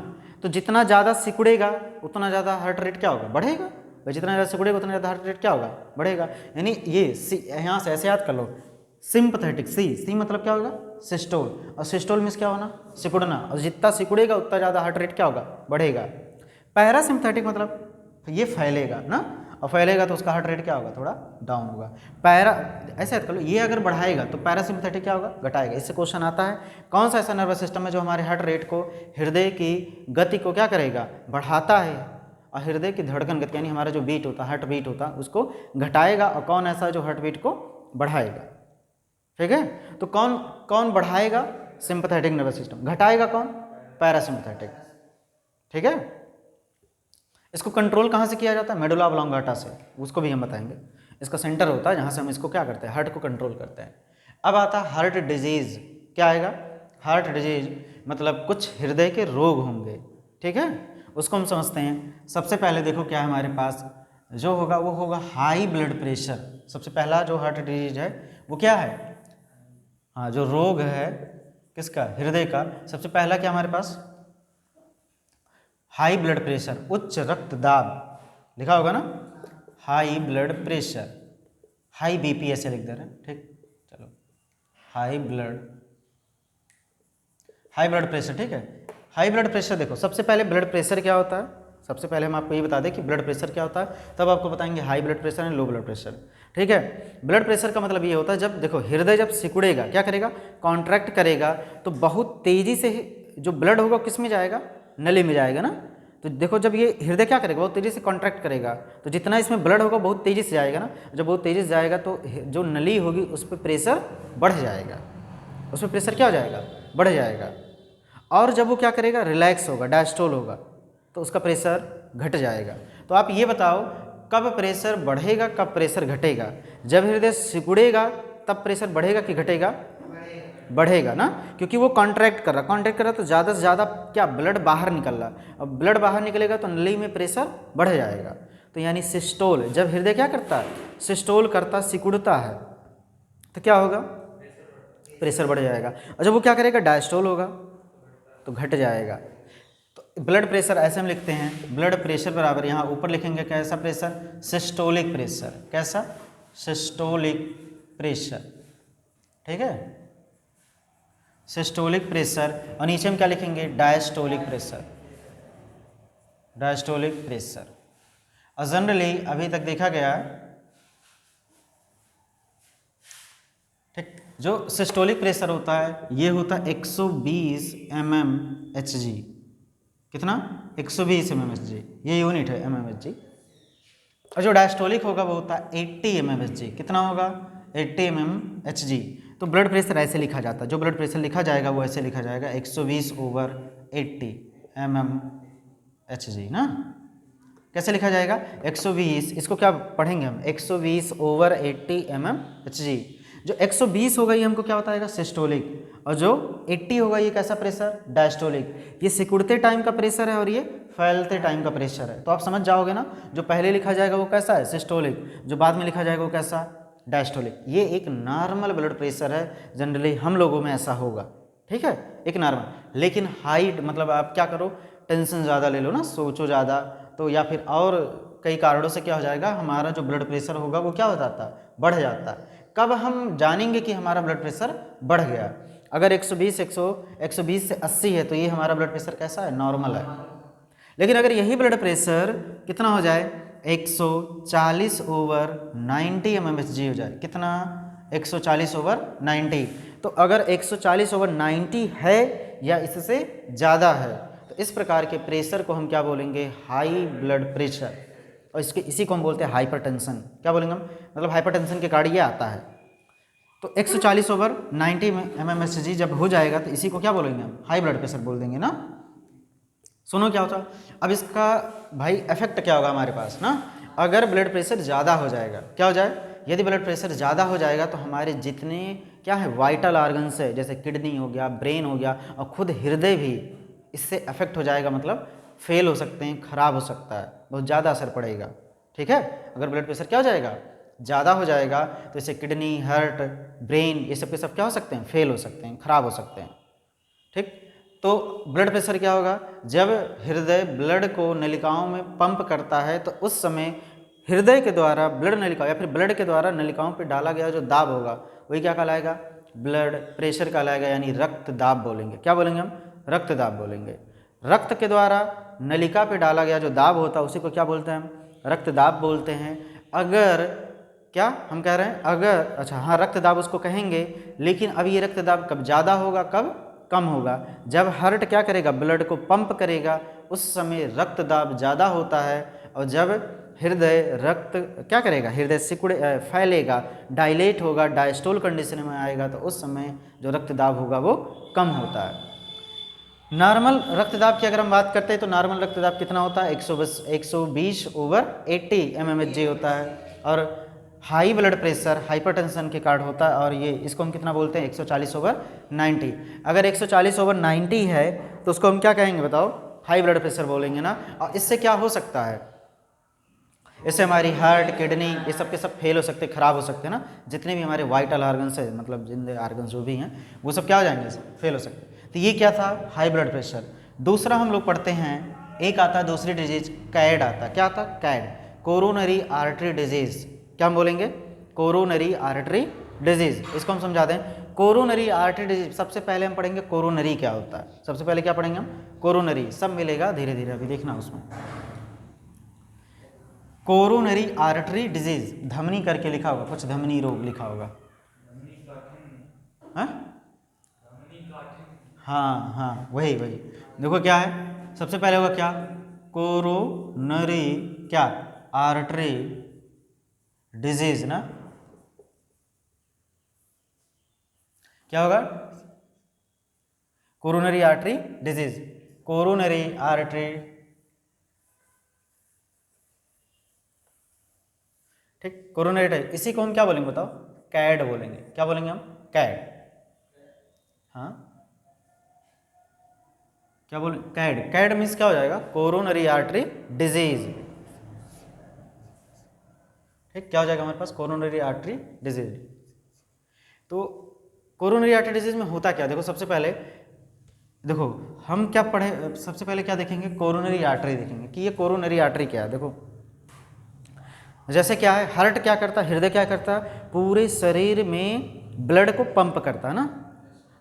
तो जितना ज़्यादा सिकुड़ेगा उतना ज़्यादा हार्ट रेट क्या होगा, बढ़ेगा। भाई जितना ज़्यादा सिकुड़ेगा उतना ज़्यादा हार्ट रेट क्या होगा, बढ़ेगा। यानी ये यहाँ से ऐसे याद कर लो, सिंपैथेटिक, सी मतलब क्या होगा, सिस्टोल। और सिस्टोल मीन्स क्या होना, सिकुड़ना। और जितना सिकुड़ेगा उतना ज़्यादा हार्ट रेट क्या होगा, बढ़ेगा। पैरासिम्पैथेटिक मतलब ये फैलेगा ना, और फैलेगा तो उसका हार्ट रेट क्या होगा, थोड़ा डाउन होगा। ऐसे याद कर लो, ये अगर बढ़ाएगा तो पैरासिम्पैथेटिक क्या होगा, घटाएगा। इससे क्वेश्चन आता है, कौन सा ऐसा नर्वस सिस्टम है जो हमारे हार्ट रेट को, हृदय की गति को क्या करेगा, बढ़ाता है, और हृदय की धड़कन गति यानी हमारा जो बीट होता है, हार्ट बीट होता है, उसको घटाएगा। और कौन ऐसा जो हार्ट बीट को बढ़ाएगा। ठीक है, तो कौन बढ़ाएगा, सिंपैथेटिक नर्वस सिस्टम। घटाएगा कौन, पैरासिम्पथेटिक। ठीक है, इसको कंट्रोल कहाँ से किया जाता है? मेडुला ऑब्लोंगाटा से, उसको भी हम बताएंगे। इसका सेंटर होता है जहाँ से हम इसको क्या करते हैं, हार्ट को कंट्रोल करते हैं। अब आता है हार्ट डिजीज़। क्या आएगा? हार्ट डिजीज मतलब कुछ हृदय के रोग होंगे। ठीक है, उसको हम समझते हैं। सबसे पहले देखो क्या है हमारे पास, जो होगा वो होगा हाई ब्लड प्रेशर। सबसे पहला जो हार्ट डिजीज है वो क्या है? हाँ, जो रोग है किसका? हृदय का। सबसे पहला क्या हमारे पास? हाई ब्लड प्रेशर, उच्च रक्तदाब। लिखा होगा ना, high blood pressure, high BP ऐसे लिख दे रहे हैं। ठीक, चलो, हाई ब्लड प्रेशर। ठीक है, हाई ब्लड प्रेशर। देखो सबसे पहले ब्लड प्रेशर क्या होता है, सबसे पहले हम आपको ये बता दें कि ब्लड प्रेशर क्या होता है, तब आपको बताएंगे high blood pressure and low blood pressure. ठीक है, ब्लड प्रेशर का मतलब ये होता है जब देखो हृदय जब सिकुड़ेगा, क्या करेगा? कॉन्ट्रैक्ट करेगा, तो बहुत तेजी से जो ब्लड होगा किस में जाएगा? नली में जाएगा ना। तो देखो जब ये हृदय क्या करेगा? बहुत तेजी से कॉन्ट्रैक्ट करेगा, तो जितना इसमें ब्लड होगा बहुत तेजी से जाएगा ना। जब बहुत तेजी से जाएगा तो जो नली होगी उस पर प्रेशर बढ़ जाएगा, उस पर प्रेशर क्या हो जाएगा? बढ़ जाएगा। और जब वो क्या करेगा? रिलैक्स होगा, डायस्टोल होगा, तो उसका प्रेशर घट जाएगा। तो आप ये बताओ कब प्रेशर बढ़ेगा, कब प्रेशर घटेगा? जब हृदय सिकुड़ेगा तब प्रेशर बढ़ेगा कि घटेगा? बढ़ेगा ना, क्योंकि वो कॉन्ट्रैक्ट कर रहा, तो ज़्यादा से ज़्यादा क्या ब्लड बाहर निकल रहा। अब ब्लड बाहर निकलेगा तो नली में प्रेशर बढ़ जाएगा। तो यानी सिस्टोल, जब हृदय क्या करता है? सिस्टोल करता, सिकुड़ता है, तो क्या होगा? प्रेशर बढ़ जाएगा। और जब वो क्या करेगा? डायस्टोल होगा तो घट जाएगा। तो ब्लड प्रेशर ऐसे हम लिखते हैं, ब्लड प्रेशर बराबर, यहाँ ऊपर लिखेंगे कैसा प्रेशर? Systolic pressure. कैसा? Systolic pressure. ठीक है, सिस्टोलिक प्रेशर। और नीचे हम क्या लिखेंगे? Diastolic pressure, diastolic pressure. और जनरली अभी तक देखा गया, ठीक, जो सिस्टोलिक प्रेशर होता है ये होता है 120 mmHg। कितना? 120 mmHg, ये यूनिट है mmHg। और जो डायस्टोलिक होगा वो होता है 80 mmHg। कितना होगा? 80 mmHg। तो ब्लड प्रेशर ऐसे लिखा जाता है, जो ब्लड प्रेशर लिखा जाएगा वो ऐसे लिखा जाएगा 120/80 mmHg ना। कैसे लिखा जाएगा? 120, इसको क्या पढ़ेंगे हम? 120/80 mmHg। जो 120 होगा ये हमको क्या बताएगा? सिस्टोलिक। और जो 80 होगा ये कैसा प्रेशर? डायस्टोलिक। ये सिकुड़ते टाइम का प्रेशर है और ये फैलते टाइम का प्रेशर है। तो आप समझ जाओगे ना, जो पहले लिखा जाएगा वो कैसा है? सिस्टोलिक। जो बाद में लिखा जाएगा वो कैसा? डायस्टोलिक। ये एक नॉर्मल ब्लड प्रेशर है, जनरली हम लोगों में ऐसा होगा। ठीक है, एक नॉर्मल। लेकिन हाई मतलब आप क्या करो, टेंशन ज़्यादा ले लो ना, सोचो ज़्यादा, तो या फिर और कई कारणों से क्या हो जाएगा, हमारा जो ब्लड प्रेशर होगा वो क्या हो जाता है? बढ़ जाता है। कब हम जानेंगे कि हमारा ब्लड प्रेशर बढ़ गया? अगर 120 से 80 है तो ये हमारा ब्लड प्रेशर कैसा है? नॉर्मल है। लेकिन अगर यही ब्लड प्रेशर कितना हो जाए? 140/90 mmHg हो जाए। कितना? 140/90। तो अगर 140/90 है या इससे ज़्यादा है तो इस प्रकार के प्रेशर को हम क्या बोलेंगे? High blood pressure. और इसी को हम बोलते हैं हाइपरटेंशन। क्या बोलेंगे हम? मतलब हाइपरटेंशन के कारण ये आता है। तो 140/90 mmHg जब हो जाएगा तो इसी को क्या बोलेंगे हम? हाई ब्लड प्रेशर बोल देंगे ना। सुनो क्या होता है अब इसका भाई इफेक्ट क्या होगा हमारे पास ना। अगर ब्लड प्रेशर ज़्यादा हो जाएगा, क्या हो जाए? यदि ब्लड प्रेशर ज़्यादा हो जाएगा तो हमारे जितने क्या है वाइटल ऑर्गन्स है, जैसे किडनी हो गया, ब्रेन हो गया, और खुद हृदय भी इससे अफेक्ट हो जाएगा, मतलब फेल हो सकते हैं, खराब हो सकता है, बहुत ज़्यादा असर पड़ेगा। ठीक है, अगर ब्लड प्रेशर क्या हो जाएगा? ज़्यादा हो जाएगा तो इससे किडनी, हार्ट, ब्रेन, ये सब के सब क्या हो सकते हैं? फेल हो सकते हैं, खराब हो सकते हैं। ठीक, तो ब्लड प्रेशर क्या होगा? जब हृदय ब्लड को नलिकाओं में पंप करता है तो उस समय हृदय के द्वारा ब्लड नलिका या फिर ब्लड के द्वारा नलिकाओं पर डाला गया जो दाब होगा वही क्या कहलाएगा? ब्लड प्रेशर कहलाएगा, यानी रक्त दाब बोलेंगे। क्या बोलेंगे हम? रक्त दाब बोलेंगे। रक्त के द्वारा नलिका पे डाला गया जो दाब होता है उसी को क्या बोलते हैं हम? रक्त दाब बोलते हैं। अगर क्या हम कह रहे हैं? अगर अच्छा हाँ, रक्त दाब उसको कहेंगे। लेकिन अब ये रक्त दाब कब ज़्यादा होगा, कब कम होगा? जब हार्ट क्या करेगा? ब्लड को पंप करेगा, उस समय रक्त दाब ज़्यादा होता है। और जब हृदय रक्त क्या करेगा? हृदय सिकुड़े फैलेगा, डायलेट होगा, डायस्टोल कंडीशन में आएगा, तो उस समय जो रक्त दाब होगा वो कम होता है। नॉर्मल रक्तदाब की अगर हम बात करते हैं तो नॉर्मल रक्तदाब कितना होता है 120/80 mmHg होता है। और हाई ब्लड प्रेशर हाइपरटेंशन के कारण होता है, और ये इसको हम कितना बोलते हैं 140/90। अगर 140/90 है तो उसको हम क्या कहेंगे बताओ, हाई ब्लड प्रेशर बोलेंगे ना। और इससे क्या हो सकता है, इससे हमारी हार्ट किडनी ये सब के सब फेल हो सकते, खराब हो सकते हैं ना। जितने भी हमारे वाइटल ऑर्गन्स है, मतलब जिंदे ऑर्गन्स जो भी हैं वो सब क्या हो जाएंगे, फेल हो सकते। तो ये क्या था, हाई ब्लड प्रेशर। दूसरा हम लोग पढ़ते हैं, एक आता है दूसरी डिजीज, कैड आता है। क्या आता है, कैड, कोरोनरी आर्टरी डिजीज। क्या हम बोलेंगे, कोरोनरी आर्टरी डिजीज। इसको हम समझा दें, कोरोनरी आर्टरी डिजीज। सबसे पहले हम पढ़ेंगे कोरोनरी क्या होता है। सबसे पहले क्या पढ़ेंगे हम, कोरोनरी। सब मिलेगा धीरे धीरे, अभी देखना उसमें। कोरोनरी आर्टरी डिजीज, धमनी करके लिखा होगा, कुछ धमनी रोग लिखा होगा। हाँ हाँ, वही वही। देखो क्या है, सबसे पहले होगा क्या, कोरोनरी क्या, आर्टरी डिजीज ना। क्या होगा, coronary artery disease, coronary artery, ठीक, कोरोनरी। इसी को हम क्या बोलेंगे बताओ, कैड बोलेंगे। क्या बोलेंगे हम, कैड। हाँ क्या बोले, कैड। कैड मीन्स क्या हो जाएगा, कोरोनरी आर्टरी डिजीज। ठीक, क्या हो जाएगा हमारे पास, कोरोनरी आर्टरी डिजीज। तो कोरोनरी आर्टरी डिजीज में होता क्या, देखो सबसे पहले देखो हम क्या पढ़े, सबसे पहले क्या देखेंगे, कोरोनरी आर्टरी देखेंगे कि ये कोरोनरी आर्टरी क्या है। देखो जैसे क्या है, हार्ट क्या करता है, हृदय क्या करता है, पूरे शरीर में ब्लड को पंप करता है ना।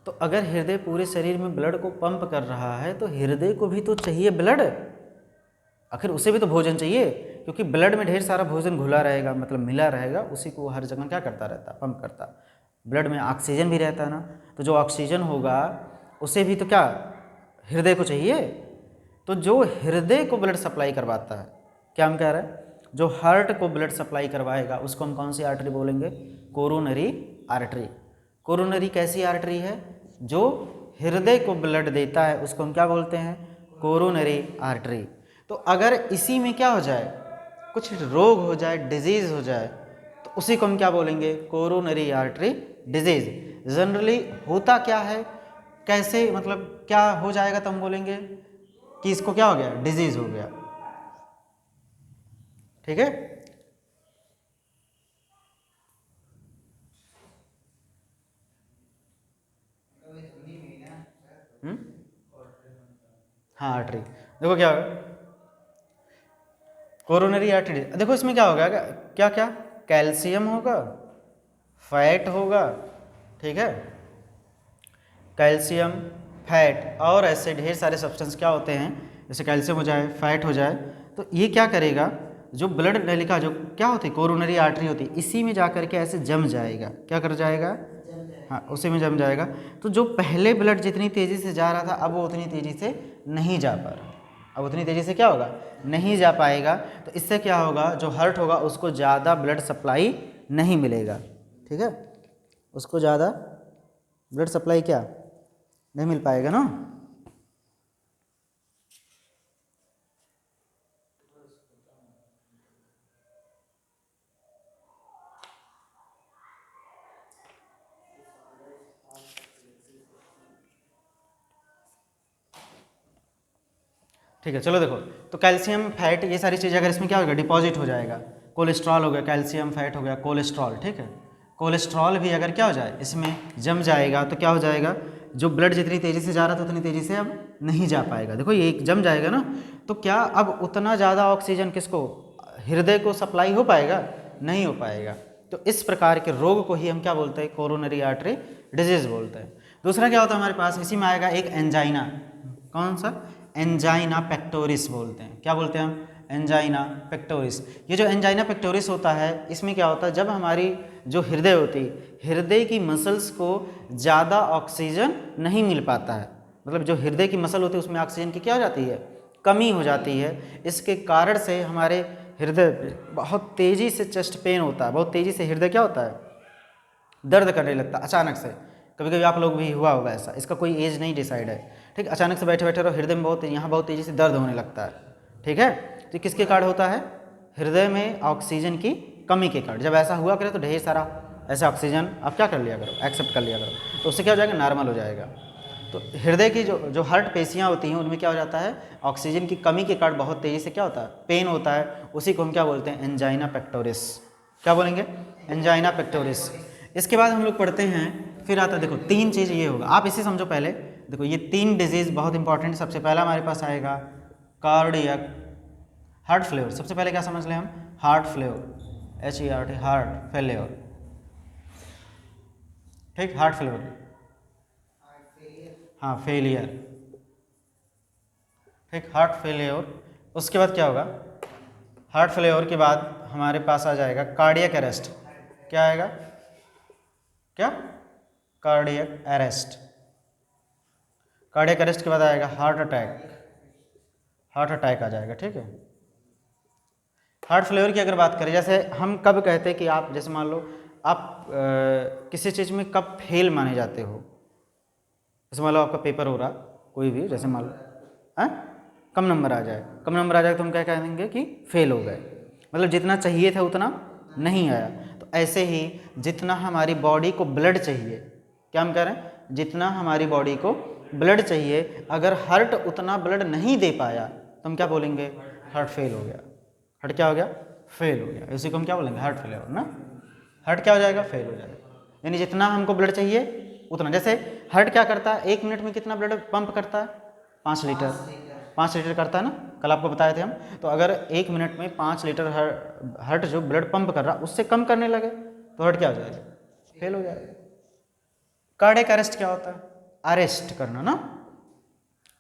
तो अगर हृदय पूरे शरीर में ब्लड को पंप कर रहा है तो हृदय को भी तो चाहिए ब्लड, आखिर उसे भी तो भोजन चाहिए, क्योंकि ब्लड में ढेर सारा भोजन घुला रहेगा, मतलब मिला रहेगा, उसी को हर जगह क्या करता रहता, पंप करता। ब्लड में ऑक्सीजन भी रहता है ना, तो जो ऑक्सीजन होगा उसे भी तो क्या हृदय को चाहिए। तो जो हृदय को ब्लड सप्लाई करवाता है, क्या हम कह रहे हैं, जो हार्ट को ब्लड सप्लाई करवाएगा उसको हम कौन सी आर्टरी बोलेंगे, कोरोनरी आर्टरी। कोरोनरी कैसी आर्टरी है, जो हृदय को ब्लड देता है उसको हम क्या बोलते हैं, कोरोनरी आर्टरी। तो अगर इसी में क्या हो जाए, कुछ रोग हो जाए, डिजीज हो जाए, तो उसी को हम क्या बोलेंगे, कोरोनरी आर्टरी डिजीज। जनरली होता क्या है, कैसे, मतलब क्या हो जाएगा तो हम बोलेंगे कि इसको क्या हो गया, डिजीज हो गया। ठीक है, हाँ आर्टरी। देखो क्या होगा, कोरोनरी आर्टरी। देखो इसमें क्या होगा, क्या क्या, कैल्शियम होगा, फैट होगा, ठीक है, कैल्शियम, फैट और ऐसे ढेर सारे सब्सटेंस क्या होते हैं, जैसे कैल्शियम हो जाए, फैट हो जाए, तो ये क्या करेगा, जो ब्लड नलिका जो क्या होती है, कोरोनरी आर्टरी होती है, इसी में जा करके ऐसे जम जाएगा। क्या कर जाएगा, हाँ उसी में जम जाएगा। तो जो पहले ब्लड जितनी तेज़ी से जा रहा था अब वो उतनी तेज़ी से नहीं जा पा रहा, अब उतनी तेज़ी से क्या होगा, नहीं जा पाएगा। तो इससे क्या होगा, जो हार्ट होगा उसको ज़्यादा ब्लड सप्लाई नहीं मिलेगा, ठीक है, उसको ज़्यादा ब्लड सप्लाई क्या नहीं मिल पाएगा ना। ठीक है, चलो देखो, तो कैल्शियम, फैट, ये सारी चीज़ें अगर इसमें क्या होगा, डिपॉजिट हो जाएगा। कोलेस्ट्रॉल हो गया, कैल्शियम, फैट हो गया, कोलेस्ट्रॉल, ठीक है, कोलेस्ट्रॉल भी अगर क्या हो जाए इसमें जम जाएगा तो क्या हो जाएगा, जो ब्लड जितनी तेज़ी से जा रहा था उतनी तेज़ी से अब नहीं जा पाएगा। देखो ये जम जाएगा ना, तो क्या अब उतना ज़्यादा ऑक्सीजन किसको, हृदय को सप्लाई हो पाएगा, नहीं हो पाएगा। तो इस प्रकार के रोग को ही हम क्या बोलते हैं, कोरोनरी आर्टरी डिजीज बोलते हैं। दूसरा क्या होता है हमारे पास, इसी में आएगा एक एंजाइना। कौन सा, एंजाइना पेक्टोरिस बोलते हैं। क्या बोलते हैं हम, एंजाइना पेक्टोरिस। ये जो एंजाइना पेक्टोरिस होता है, इसमें क्या होता है, जब हमारी जो हृदय होती है, हृदय की मसल्स को ज़्यादा ऑक्सीजन नहीं मिल पाता है, मतलब जो हृदय की मसल होती है उसमें ऑक्सीजन की क्या हो जाती है, कमी हो जाती है। इसके कारण से हमारे हृदय बहुत तेज़ी से चेस्ट पेन होता है, बहुत तेज़ी से हृदय क्या होता है, दर्द करने लगता है अचानक से। कभी कभी आप लोग भी हुआ होगा ऐसा, इसका कोई एज नहीं डिसाइड है। ठीक, अचानक से बैठे बैठे रहो, हृदय में बहुत यहाँ बहुत तेज़ी से दर्द होने लगता है, ठीक है, तो किसके कारण होता है? हृदय में ऑक्सीजन की कमी के कारण। जब ऐसा हुआ करे तो ढेर सारा ऐसा ऑक्सीजन आप क्या कर लिया करो, एक्सेप्ट कर लिया करो, तो उससे क्या हो जाएगा, नॉर्मल हो जाएगा। तो हृदय की जो हार्ट पेशियाँ होती हैं उनमें क्या हो जाता है, ऑक्सीजन की कमी के कारण बहुत तेज़ी से क्या होता है, पेन होता है, उसी को हम क्या बोलते हैं, एंजाइना पेक्टोरिस। क्या बोलेंगे? Angina pectoris. इसके बाद हम लोग पढ़ते हैं, फिर आता है, देखो 3 चीज़ ये होगा, आप इसे समझो पहले। देखो ये 3 डिजीज़ बहुत इंपॉर्टेंट। सबसे पहला हमारे पास आएगा कार्डियक, हार्ट फेल्योर। सबसे पहले क्या समझ लें हम, heart failure, HERT, heart failure, ठीक, हार्ट फेल्योर, हाँ फेलियर, ठीक, हार्ट फेल्योर। उसके बाद क्या होगा, हार्ट फेल्योर के बाद हमारे पास आ जाएगा कार्डियक अरेस्ट। क्या आएगा, क्या, कार्डियक अरेस्ट। कार्डियक अरेस्ट के बाद आएगा हार्ट अटैक, हार्ट अटैक आ जाएगा, ठीक है। हार्ट फेल्योर की अगर बात करें, जैसे हम कब कहते हैं कि आप, जैसे मान लो आप किसी चीज़ में कब फेल माने जाते हो, जैसे मान लो आपका पेपर हो रहा कोई भी, जैसे मान लो कम नंबर आ जाए, कम नंबर आ जाए तो हम क्या कह देंगे कि फेल हो गए, मतलब जितना चाहिए था उतना नहीं आया। तो ऐसे ही जितना हमारी बॉडी को ब्लड चाहिए, क्या हम कह रहे हैं, जितना हमारी बॉडी को ब्लड चाहिए, अगर हार्ट उतना ब्लड नहीं दे पाया तो हम क्या बोलेंगे, हार्ट फेल हो गया। हार्ट क्या हो गया, फेल हो गया। इसी को हम क्या बोलेंगे, हार्ट फेल हो ना, हार्ट क्या हो जाएगा, फेल हो जाएगा। यानी जितना हमको ब्लड चाहिए उतना, जैसे हार्ट क्या करता है, 1 मिनट में कितना ब्लड पंप करता है, 5 लीटर, 5 लीटर करता है ना, कल आपको बताए थे हम। तो अगर 1 मिनट में 5 लीटर हार्ट जो ब्लड पंप कर रहा उससे कम करने लगे तो हार्ट क्या हो जाएगा, फेल हो जाएगा। कार्डियक अरेस्ट क्या होता है, अरेस्ट करना ना,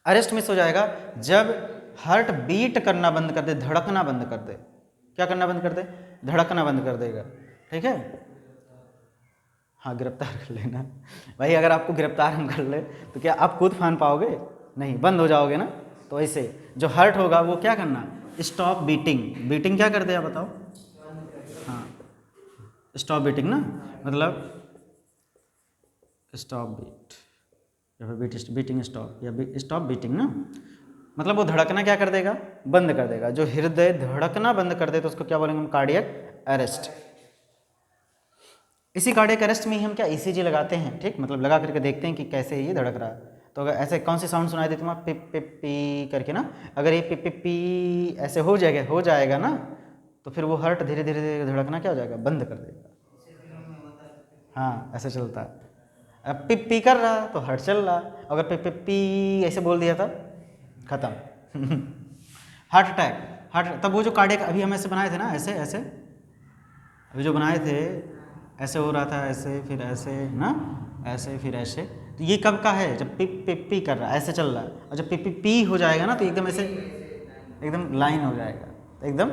अरेस्ट मिस हो जाएगा जब हार्ट बीट करना बंद कर दे, धड़कना बंद कर दे। क्या करना बंद कर दे, धड़कना बंद कर देगा, ठीक है। हाँ, गिरफ्तार कर लेना भाई, अगर आपको गिरफ्तार हम कर ले तो क्या आप खुद फान पाओगे, नहीं, बंद हो जाओगे ना। तो ऐसे जो हार्ट होगा वो क्या करना, स्टॉप बीटिंग। बीटिंग क्या कर दे आप बताओ, हाँ, स्टॉप बीटिंग ना, मतलब स्टॉप बीट या फिर बीटिंग स्टॉप, या स्टॉप बीटिंग ना, मतलब वो धड़कना क्या कर देगा, बंद कर देगा। जो हृदय धड़कना बंद कर दे तो उसको क्या बोलेंगे हम, कार्डियक अरेस्ट। इसी कार्डियक अरेस्ट में ही हम क्या ECG लगाते हैं, ठीक, मतलब लगा करके देखते हैं कि कैसे ये धड़क रहा है। तो अगर ऐसे कौन सी साउंड सुनाई देती है, पिप पिप पी करके ना, अगर ये पिप पिप पी ऐसे हो जाएगा ना, तो फिर वो हार्ट धीरे धीरे धीरे धड़कना क्या हो जाएगा, बंद कर देगा। हाँ, ऐसे चलता है। अब पिप पी कर रहा तो हार्ट चल रहा, अगर पिप पिप पी ऐसे बोल दिया था, खत्म। हार्ट अटैक, हार्ट, तब वो जो कार्डियक अभी हम ऐसे बनाए थे ना, ऐसे ऐसे अभी जो बनाए थे, ऐसे हो रहा था, ऐसे फिर ऐसे ना, ऐसे फिर ऐसे, तो ये कब का है, जब पिप पिप पी कर रहा है, ऐसे चल रहा है। और जब पिप पिप पी हो जाएगा ना तो एकदम ऐसे, एकदम लाइन हो जाएगा, एकदम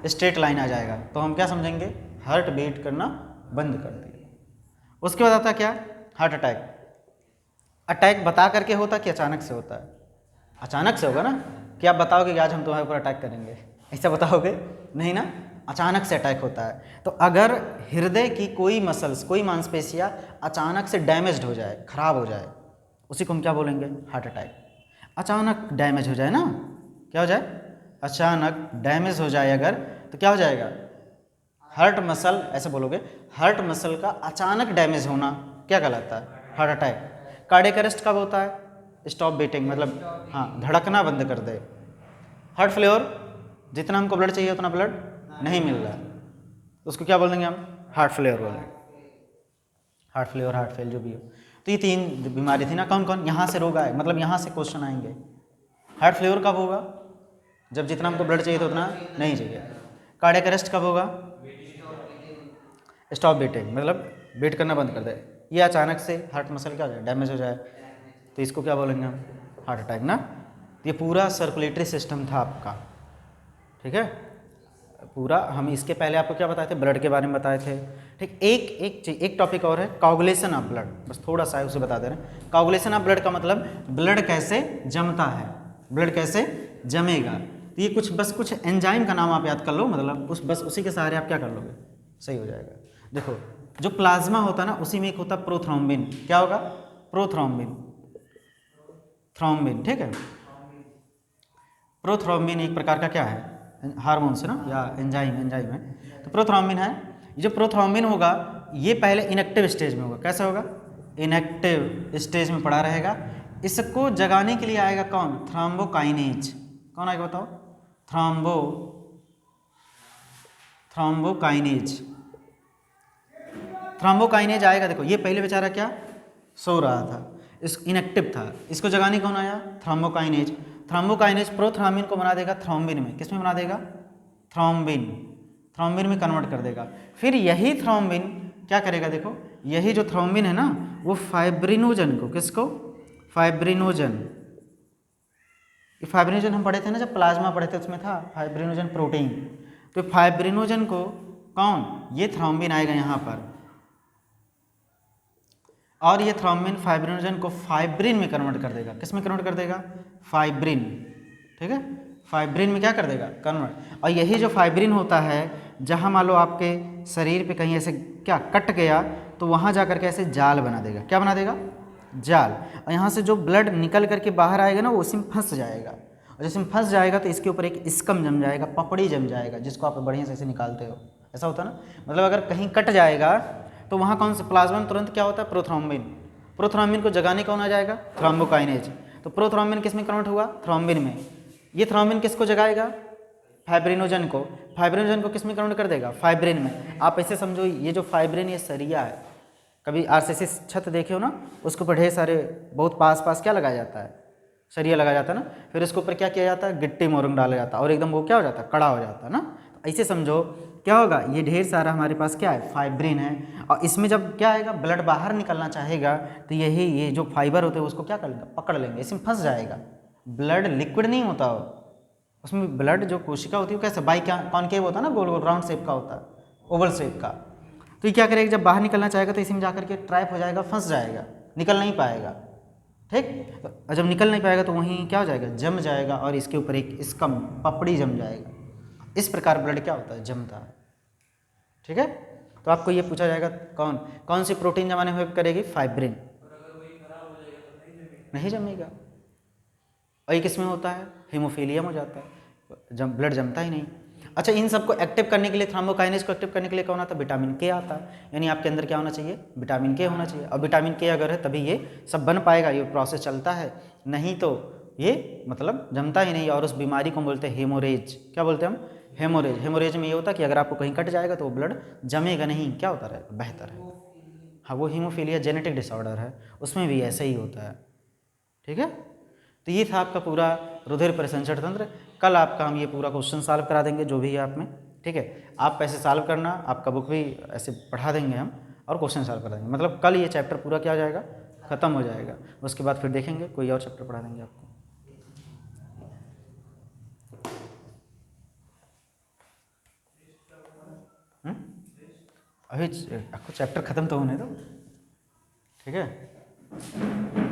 स्ट्रेट लाइन आ जाएगा, तो हम क्या समझेंगे, हार्ट बीट करना बंद कर दिया। उसके बाद आता क्या, हार्ट अटैक। अटैक बता करके होता कि अचानक से होता है, अचानक से होगा ना, कि आप बताओगे कि आज हम तुम्हारे ऊपर अटैक करेंगे, ऐसा बताओगे नहीं ना, अचानक से अटैक होता है। तो अगर हृदय की कोई मसल्स, कोई मांसपेशियाँ अचानक से डैमेज्ड हो जाए, खराब हो जाए, उसी को हम क्या बोलेंगे, हार्ट अटैक। अचानक डैमेज हो जाए ना, क्या हो जाए, अचानक डैमेज हो जाए अगर, तो क्या हो जाएगा, हार्ट मसल, ऐसे बोलोगे, हार्ट मसल का अचानक डैमेज होना क्या कहलाता है, हार्ट अटैक। कार्डियक अरेस्ट कब होता है, स्टॉप बीटिंग, मतलब हाँ, धड़कना बंद कर दे। हार्ट फेल्योर, जितना हमको ब्लड चाहिए उतना ब्लड नहीं मिल रहा, तो उसको क्या बोलेंगे हम, हार्ट फेल्योर बोलेंगे। हार्ट फेल्योर, हार्ट फेल जो भी हो। तो ये 3 बीमारी थी ना, कौन कौन, यहाँ से रोग आए, मतलब यहाँ से क्वेश्चन आएंगे। हार्ट फेल्योर कब होगा, जब जितना हमको ब्लड चाहिए तो उतना नहीं चाहिए। कार्डियक अरेस्ट कब होगा, स्टॉप बीटिंग, मतलब बीट करना बंद कर दे। ये अचानक से हार्ट मसल क्या हो जाए, डैमेज हो जाए, तो इसको क्या बोलेंगे हम, हार्ट अटैक ना। तो ये पूरा सर्कुलेटरी सिस्टम था आपका, ठीक है, पूरा। हम इसके पहले आपको क्या बताए थे, ब्लड के बारे में बताए थे, ठीक। एक टॉपिक और है, काउगुलेशन ऑफ ब्लड, बस थोड़ा सा है उसे बता दे रहे हैं। काउगुलेशन ऑफ ब्लड का मतलब ब्लड कैसे जमता है, ब्लड कैसे जमेगा। तो ये कुछ एंजाइम का नाम आप याद कर लो, मतलब बस उसी के सहारे आप क्या कर लोगे, सही हो जाएगा। देखो, जो प्लाज्मा होता है ना, उसी में एक होता है प्रोथ्रोम्बिन। क्या होगा, प्रोथ्रोम्बिन, थ्रोम्बिन, ठीक है। प्रोथ्रोम्बिन एक प्रकार का क्या है, हार्मोन से ना, या एंजाइम है। तो प्रोथ्रोम्बिन है, ये जो प्रोथ्रोम्बिन होगा ये पहले इनएक्टिव स्टेज में होगा। कैसा होगा, इनएक्टिव स्टेज में पड़ा रहेगा। इसको जगाने के लिए आएगा कौन, थ्रोम्बोकाइनेज। कौन आएगा बताओ, थ्रोम्बोकाइनेज। थ्रोम्बोकाइनेज आएगा। देखो ये पहले बेचारा क्या सो रहा था, इस इनएक्टिव था, इसको जगाने कौन आया, थ्रोम्बोकाइनेज। थ्रोम्बोकाइनेज प्रोथ्रोम्बिन को बना देगा थ्रोम्बिन में। किस में बना देगा, थ्रोम्बिन में कन्वर्ट कर देगा। फिर यही थ्रोम्बिन क्या करेगा, देखो यही जो थ्रोम्बिन है ना, वो फाइब्रिनोजन को, किसको, फाइब्रिनोजन, ये फाइब्रिनोजन हम पढ़े थे ना जब प्लाज्मा पढ़े थे, उसमें था फाइब्रिनोजन प्रोटीन। तो फाइब्रिनोजन को कौन, ये थ्रोम्बिन आएगा यहाँ पर, और ये थ्रोम्बिन फाइब्रिनोजन को फाइब्रिन में कन्वर्ट कर देगा। किस में कन्वर्ट कर देगा, फाइब्रिन, ठीक है, फाइब्रिन में क्या कर देगा, कन्वर्ट। और यही जो फाइब्रिन होता है, जहाँ मान लो आपके शरीर पे कहीं ऐसे क्या कट गया, तो वहाँ जा करके ऐसे जाल बना देगा। क्या बना देगा, जाल। और यहाँ से जो ब्लड निकल करके बाहर आएगा ना, वो उसी में फंस जाएगा। और जैसे में फंस जाएगा तो इसके ऊपर एक स्कम जम जाएगा, पपड़ी जम जाएगा, जिसको आप बढ़िया से ऐसे निकालते हो। ऐसा होता है ना, मतलब अगर कहीं कट जाएगा तो वहाँ कौन से प्लाज्मा में तुरंत क्या होता है, प्रोथ्रोम्बिन। प्रोथ्रोम्बिन को जगाने कौन आ जाएगा, थ्रोम्बोकाइनेज। तो प्रोथ्रोम्बिन किस में कन्वर्ट हुआ, थ्रोम्बिन में। ये थ्रोम्बिन किसको जगाएगा, फाइब्रिनोजन को। फाइब्रिनोजन को किस में कन्वर्ट कर देगा, फाइब्रिन में। आप ऐसे समझो, ये जो फाइब्रिन ये सरिया है। कभी आरसीसी छत देखे हो ना, उसके ऊपर ढेर सारे बहुत पास क्या लगाया जाता है, सरिया लगाया जाता है ना। फिर उसके ऊपर क्या किया जाता है, गिट्टी मोरंग डाला जाता है, और एकदम वो क्या हो जाता है, कड़ा हो जाता है ना। तो ऐसे समझो क्या होगा, ये ढेर सारा हमारे पास क्या है, फाइब्रिन है। और इसमें जब क्या आएगा, ब्लड बाहर निकलना चाहेगा, तो यही ये जो फाइबर होते हैं उसको क्या कर लेंगे, पकड़ लेंगे, इसमें फंस जाएगा। ब्लड लिक्विड नहीं होता हो, उसमें ब्लड जो कोशिका होती है वो कैसे बाई क्या कॉनकेव होता है ना, गोल गोल राउंड शेप का होता है, ओवल शेप का। तो ये क्या करेगा, जब बाहर निकलना चाहेगा तो इसमें जाकर के ट्रैप हो जाएगा, फंस जाएगा, निकल नहीं पाएगा, ठीक। और जब निकल नहीं पाएगा तो वहीं क्या हो जाएगा, जम जाएगा, और इसके ऊपर एक इसका पपड़ी जम जाएगा। इस प्रकार ब्लड क्या होता है, जमता है, ठीक है। तो आपको ये पूछा जाएगा कौन कौन सी प्रोटीन जमाने में हेल्प करेगी, फाइब्रिन। नहीं जमेगा। और ये किस में होता है, हीमोफीलियम हो जाता है, जब ब्लड जमता ही नहीं। अच्छा, इन सबको एक्टिव करने के लिए, थ्रोम्बोकाइनेज को एक्टिव करने के लिए कौन आता है, विटामिन के आता है। यानी आपके अंदर क्या होना चाहिए, विटामिन के होना चाहिए। और विटामिन के अगर है तभी ये सब बन पाएगा, ये प्रोसेस चलता है, नहीं तो ये मतलब जमता ही नहीं। और उस बीमारी को बोलते हैं हेमोरेज। क्या बोलते हैं हम, हेमोरेज। हेमोरेज में ये होता है कि अगर आपको कहीं कट जाएगा तो वो ब्लड जमेगा नहीं, क्या होता रहेगा, बहता रहेगा। हाँ, वो हीमोफीलिया जेनेटिक डिसऑर्डर है, उसमें भी ऐसा ही होता है, ठीक है। तो ये था आपका पूरा रुधिर परिसंचरण तंत्र। कल आपका हम ये पूरा क्वेश्चन सॉल्व करा देंगे जो भी है आप में, ठीक है। आप ऐसे सॉल्व करना, आपका बुक भी ऐसे पढ़ा देंगे हम, और क्वेश्चन सॉल्व करा देंगे। मतलब कल ये चैप्टर पूरा क्या हो जाएगा, ख़त्म हो जाएगा। उसके बाद फिर देखेंगे कोई और चैप्टर पढ़ा देंगे आपको। अभी आपको चैप्टर ख़त्म तो होने दो, ठीक है।